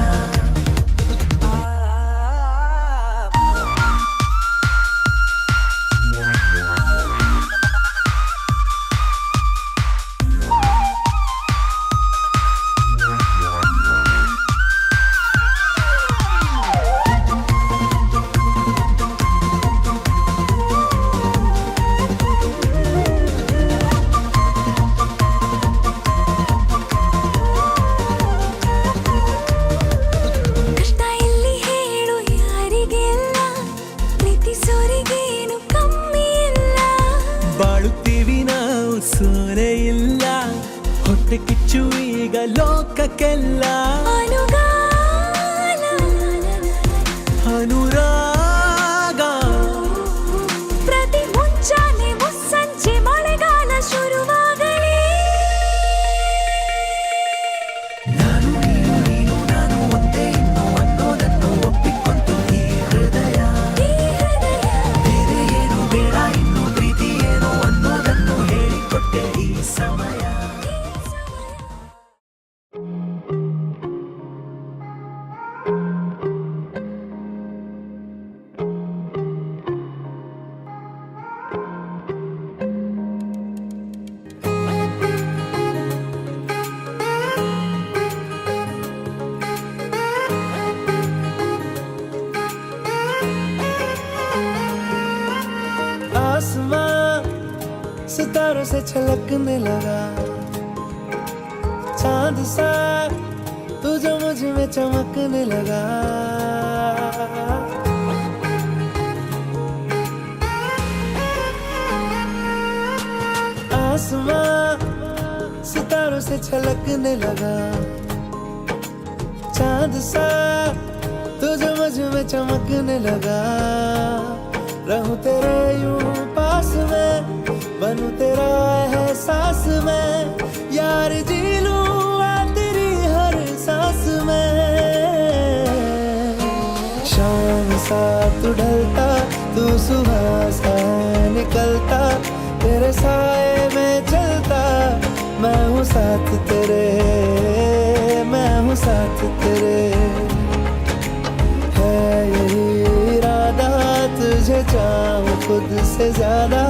ಕಷ್ಟ ಇಲ್ಲಿ ಹೇಳು ಯಾರಿಗೆಲ್ಲ, ಪ್ರೀತಿಸೋರಿಗೇನು ಕಮ್ಮಿ ಇಲ್ಲ. ಬಾಳುತ್ತೀವಿ ನಾವು ಸೋನೆ ಇಲ್ಲ, ಹೊಟ್ಟೆ ಕಿಚ್ಚು ಈಗ ಲೋಕಕ್ಕೆಲ್ಲ. ಅನುಗಾಲ ಅನುರಾಗ ಪ್ರತಿ ಮುಂಚಾನೆ ಮುಸ್ಸಂಜೆ ಮಳೆಗಾಲ ಶುರುವಾಗಲಿ. ನಾನು ನೀನು ನೀನು ನಾನು ಒಂದೇ ಇನ್ನು ಅನ್ನೋದನ್ನು ಒಪ್ಪಿಕೊಂತು ಈ ಹೃದಯ. ಬೇರೆ ಏನು ಬೇಡ ಇನ್ನು ಪ್ರೀತಿ ಏನು ಅನ್ನೋದನ್ನು ಹೇಳಿಕೊಟ್ಟೆ ಈ ಸಮಯ. आसमां सितारों से छलकने लगा, चांद सा तू जो मुझ में चमकने लगा. आसमां सितारों से छलकने लगा, चांद सा तू जो मुझ में चमकने लगा. रहूं तेरे यूं पास में, बनूं तेरा एहसास में, यार जी लूं तेरी हर सांस में. शाम सा तू ढलता, तू सुबह सा निकलता, तेरे साए में चलता, मैं हूँ साथ तेरे, मैं हूँ साथ तेरे. है यही इरादा तुझे चाहूं खुद से ज्यादा,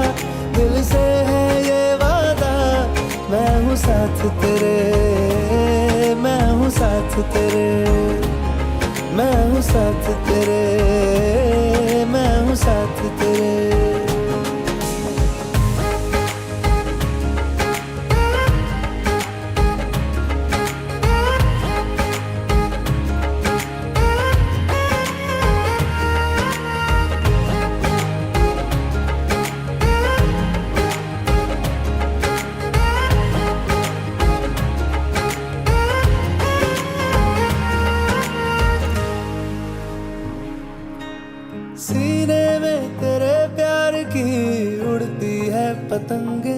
दिल से है ये वादा, मैं हूँ साथ तेरे, मैं हूँ साथ तेरे, मैं हूँ साथ तेरे, मैं हूँ साथ तेरे. सीने में तेरे प्यार की उड़ती है पतंगे,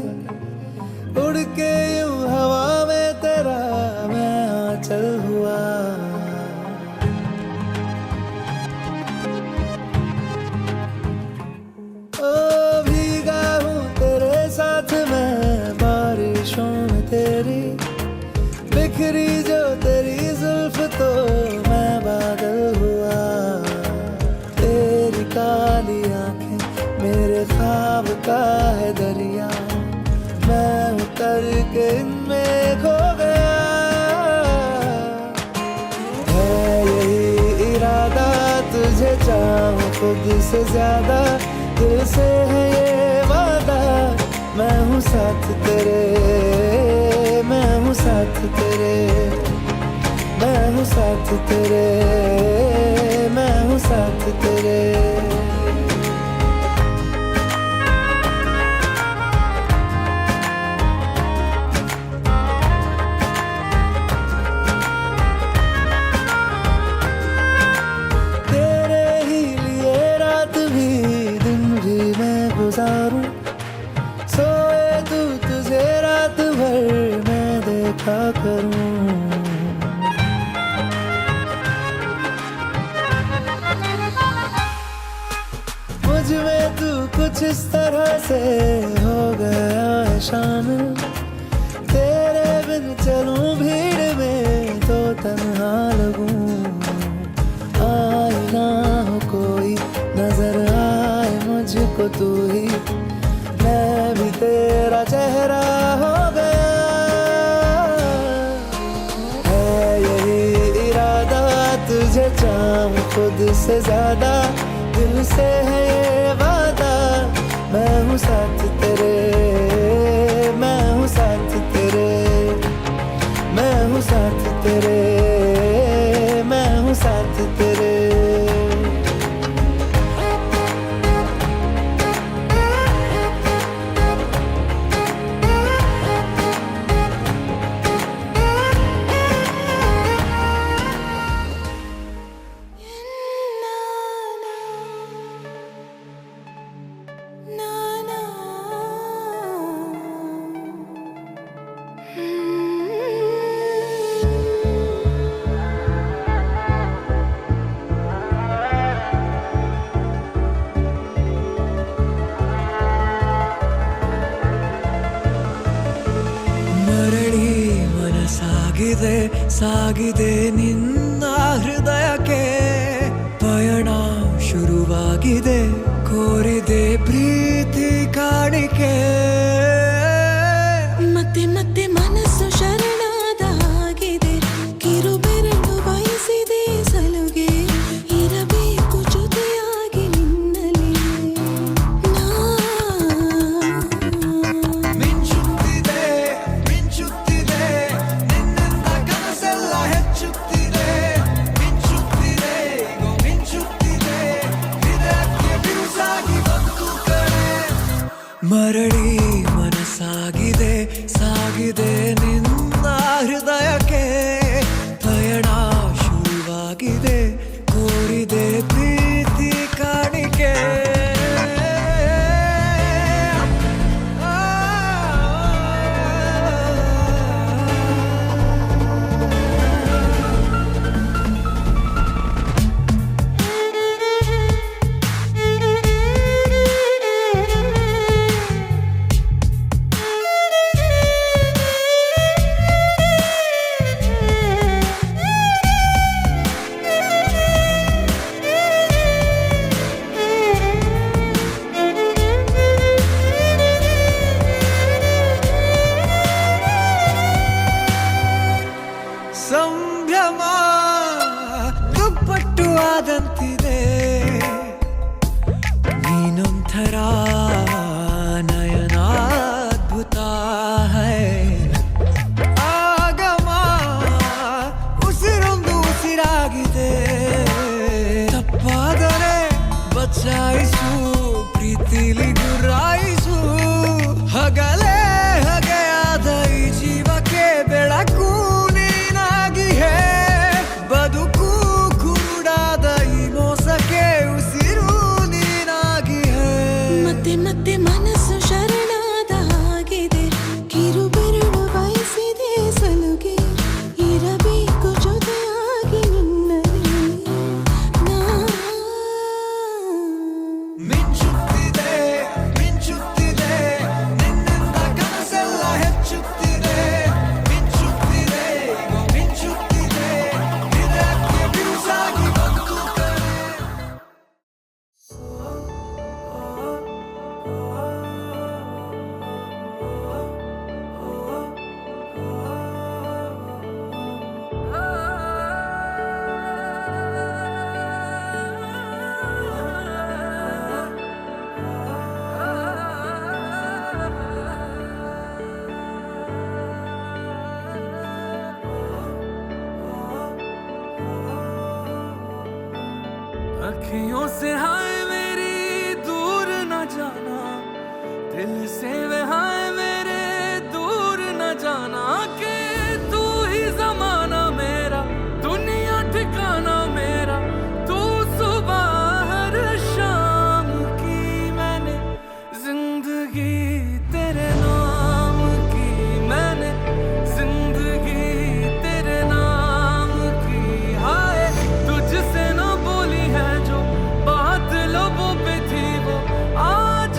उड़ के यूं हवा में तेरा मैं आंचल हुआ. ओ भीगा हूँ तेरे साथ मैं बारिशों में तेरी, बिखरी जो तेरी जुल्फ तो मैं बादल हुआ. तेरी काली आंखें मेरे ख्वाब का है दरिया, मैं उतर के इनमें खो गया. है यही इरादा तुझे चाहूं खुद से ज्यादा, दिल से है ये वादा, मैं हूँ साथ तेरे, मैं हूँ साथ तेरे, मैं हूँ साथ तेरे, मैं हूँ साथ तेरे. तेरे ही लिए रात भी दिन भी मैं गुजारूं, सोए तू तुझे रात भर मैं देखा करूं. इस तरह से हो गया है शामिल, तेरे बिन चलूं भीड़ में तो तन्हा लगूं। आए ना हो कोई नजर आए मुझको तू ही, मैं भी तेरा चेहरा हो गया। है यही इरादा तुझे चाहूं खुद से ज्यादा, दिल से है ये वादा, मैं हूँ साथ तेरे, मैं हूँ साथ तेरे, मैं हूँ साथ तेरे, मैं हूँ साथ तेरे। ಮರಳಿ ಮನಸಾಗಿದೆ ಸಾಗಿದೆ ನಿನ್ನ ಹೃದಯಕ್ಕೆ, ಪಯಣ ಶುರುವಾಗಿದೆ ಕೋರಿದೆ ಪ್ರೀತಿ ಕಾಣಿಕೆ. ಮತ್ತೆ ಮತ್ತೆ ಮನಸ್ಸು ಶರಣಾದ ಹಾಗಿದೆ, ಕಿರುಬೆರಳು ಬಯಸಿದೆ ಸಲುಗೆ, ಇರಬೇಕು ಜೊತೆಯಾಗಿ ನಿನ್ನಲ್ಲಿ ಮಿಂಚುತ್ತಿದೆ ಮಿಂಚುತ್ತಿದೆ ನಿನ್ನಿಂದ ಕನಸೆಲ್ಲ ಹೆಚ್ಚುತ್ತಿದೆ, ಮಿಂಚುತ್ತಿದೆ ಈಗ ಮಿಂಚುತ್ತಿದೆ ಹೃದಯಕ್ಕೆ ಬಿರುಸಾಗಿ ಬಂತು ಕಣೆ. ಮರಳಿ ಮನಸ್ಸಾಗಿದೆ ಸಾಗಿದೆ ನಿನ್ನ ಹೃದಯಕ್ಕೆ, ಪಯಣ ಶುರುವಾಗಿದೆ ಕೋರಿದೆ ಪ್ರೀತಿ ಕಾಣಿಕೆ. ಸಂಭ್ರಮ ದುಪ್ಪಟ್ಟು ಆದಂತಿದೆ, ನೀನೊಂಥರ ನಯನಾದ್ಭುತ ಹೈ. ಆಗಮ ಉಸಿರೊಂದು ಉಸಿರಾಗಿದೆ, ತಪ್ಪಾದರೆ ಬಚಾಯಿಸು ಪ್ರೀತಿಲಿ ಗುರಾಯಿಸು. ಹಗಲೇ ಹಗೆಯಾದ ಈ ಜೀವಕ್ಕೆ ಬೆಳಕು ನೀನಾಗಿ ಹೇ, ಬದುಕು ಕುರುಡಾದ ಈ ಮೋಸಕ್ಕೆ ಉಸಿರು ನೀನಾಗಿ ಹೇ. ಮತ್ತೆ ಮತ್ತೆ ಮನಸ್ಸು ಶರಣಾದ ಹಾಗಿದೆ, ಕಿರುಬೆರಳು ಬಯಸಿದೆ ಸಲುಗೆ, ಇರಬೇಕು ಜೊತೆಯಾಗಿ ನಿನ್ನಲ್ಲಿ ಮಿಂಚುತ್ತಿದೆ ಮಿಂಚುತ್ತಿದೆ ನಿನ್ನಿಂದ ಕನಸೆಲ್ಲ ಹೆಚ್ಚುತ್ತಿದೆ, ಮಿಂಚುತ್ತಿದೆ ಈಗ ಮಿಂಚುತ್ತಿದೆ ಹೃದಯಕ್ಕೆ ಬಿರುಸಾಗಿ ಬಂತು ಕಣೆ. अखियों से हाय मेरी दूर न जाना, दिल से वे हाय मेरे दूर न जाना, कि तू ही जमाना मेरा दुनिया ठिकाना मेरा, तू सुबह हर शाम की मैंने जिंदगी तेरे नाम की, मैंने जिंदगी तेरे नाम की। हाय तुझसे न बोली है जो बात लबों पे थी वो आज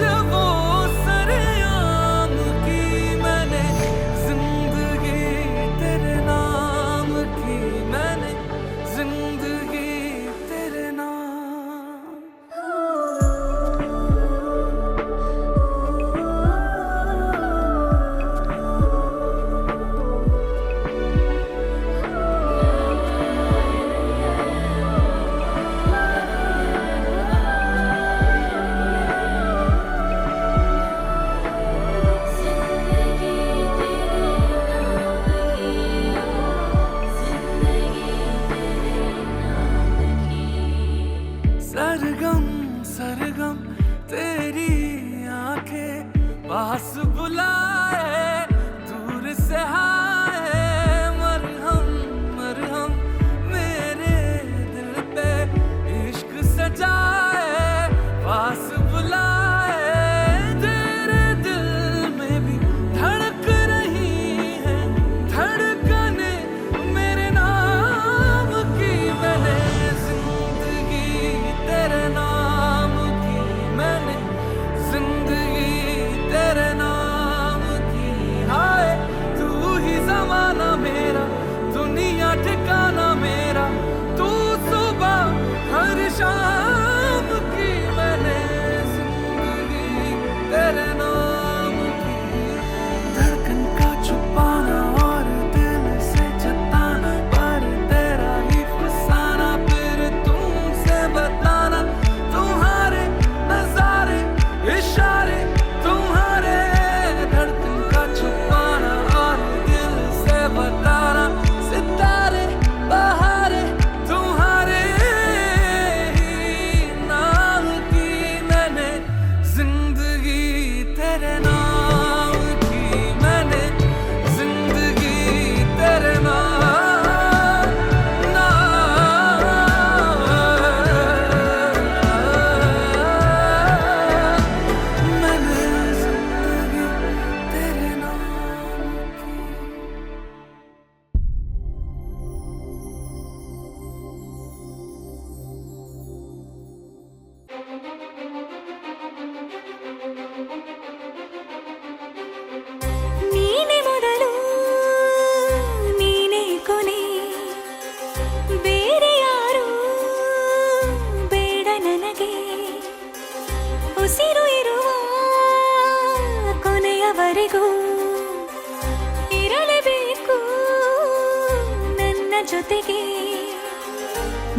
ಜೊತೆಗೆ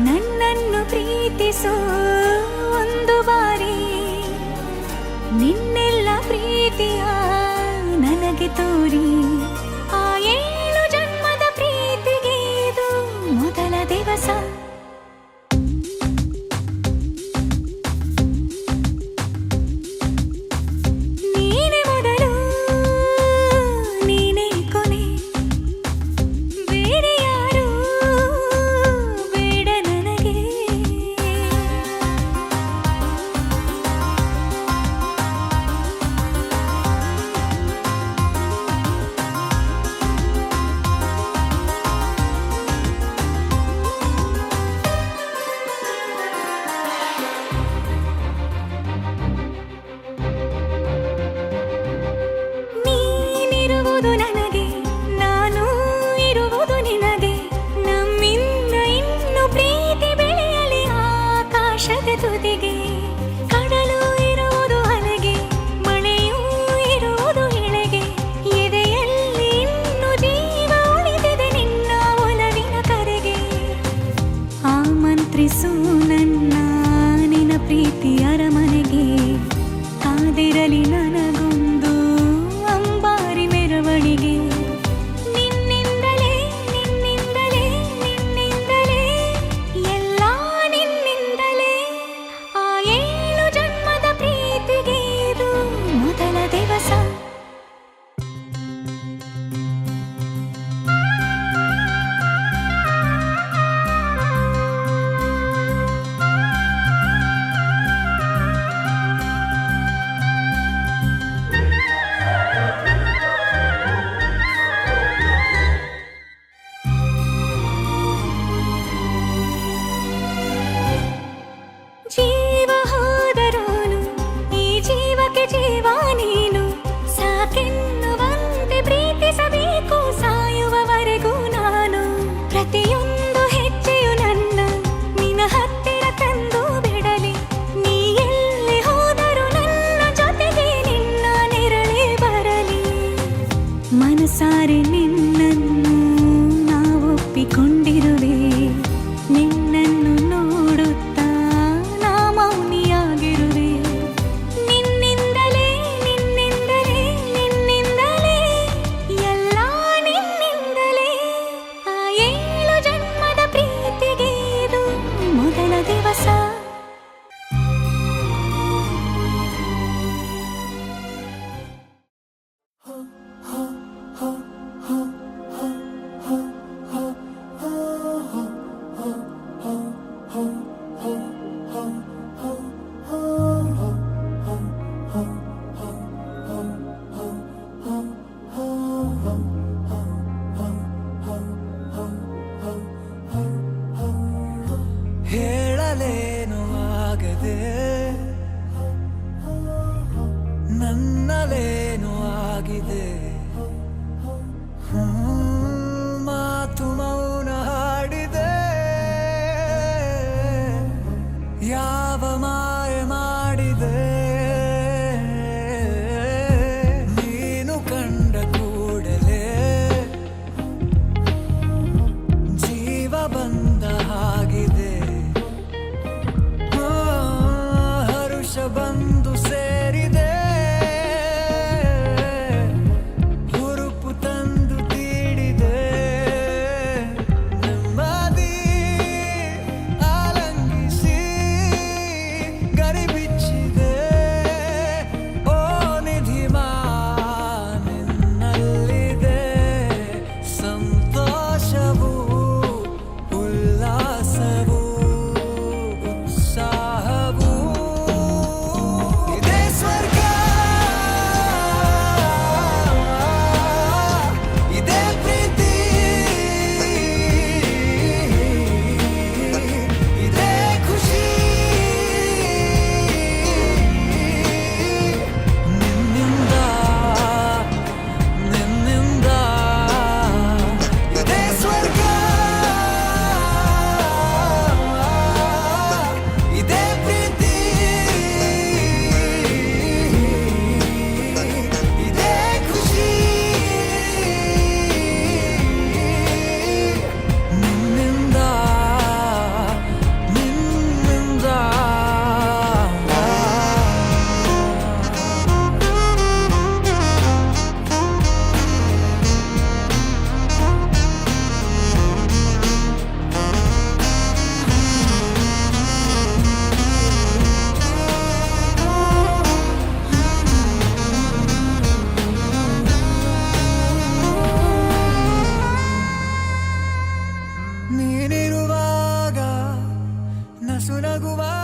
ನನ್ನನ್ನು ಪ್ರೀತಿಸೋ ಒಂದು ಬಾರಿ ನಿನ್ನೆಲ್ಲ ಪ್ರೀತಿಯ ನನಗೆ ತೋರಿ ಆ 7 ಜನ್ಮದ ಪ್ರೀತಿಗೆ ಇದು ಮೊದಲ ದಿವಸ ನೀನೇ ಮೊದಲು ನೀನೇ ಕೊನೆ ಬೇರೆ ಯಾರು ಬೇಡ ನನಗೆ ನೀನಿರುವುದು ನನಗೆ ನಾನು ಇರುವುದು ನಿನಗೆ ನಮ್ಮಿಂದ ಇನ್ನು ಪ್ರೀತಿ ಬೆಳೆಯಲಿ ಆಕಾಶದ ತುದಿಗೆ ಕಡಲು ಇರುವುದು ಅಲೆಗೆ ಮಳೆಯೂ ಇರುವುದು ಎಳೆಗೆ ಎದೆಯಲ್ಲಿ ಇನ್ನು ಜೀವ ಉಳಿದಿದೆ ನಿನ್ನ ಒಲವಿನ ಕರೆಗೆ ಆಮಂತ್ರಿಸು ನನ್ನ ನಿನ್ನ ಪ್ರೀತಿ ಅರಮನೆಗೆ ಕಾದಿರಲಿ ನನಗೊಂದು ಅಂಬಾರಿ ಮೆರವಣಿಗೆ ನಿನ್ನಿಂದಲೇ ನಿನ್ನಿಂದಲೇ ನಿನ್ನಿಂದಲೇ ಎಲ್ಲ ನಿನ್ನಿಂದಲೇ ಆ 7 ಜನ್ಮದ ಪ್ರೀತಿಗೆ ಇದು ಮೊದಲ ದಿವಸ ಜೀವ ಹೋದರೋನು ಈ ಜೀವಕ್ಕೆ ಜೀವ ನೀನು ಸಾಕೆನ್ನುವಂತೆ ಪ್ರೀತಿಸಬೇಕು ಸಾಯುವವರೆಗೂ ನಾನು ಪ್ರತಿಯೊಂದು ಹೆಜ್ಜೆಯು ನನ್ನ ನಿನ್ನ ಹತ್ತಿರ ತಂದು ಬಿಡಲಿ ನೀ ಎಲ್ಲಿ ಹೋದರೂ ನನ್ನ ಜೊತೆಗೆ ನಿನ್ನ ನೆರಳೇ ಬರಲಿ ಮನಸಾರೆ ನಿನ್ನನ್ನು ನಾವೊಪ್ಪಿಕೊಂಡಿರುವೆ ನಿನ್ನನ್ನು ನೋಡುತ್ತಾ ನಾ ಮೌನಿಯಾಗಿರುವೆ ನಿನ್ನಿಂದಲೇ ನಿನ್ನಿಂದಲೇ ನಿನ್ನಿಂದಲೇ ಎಲ್ಲ ನಿನ್ನಿಂದಲೇ ಆ 7 ಜನ್ಮದ ಪ್ರೀತಿಗೆ ಇದು ಮೊದಲ ದಿವಸ ಹೋ ಕನಸು ನಗುವ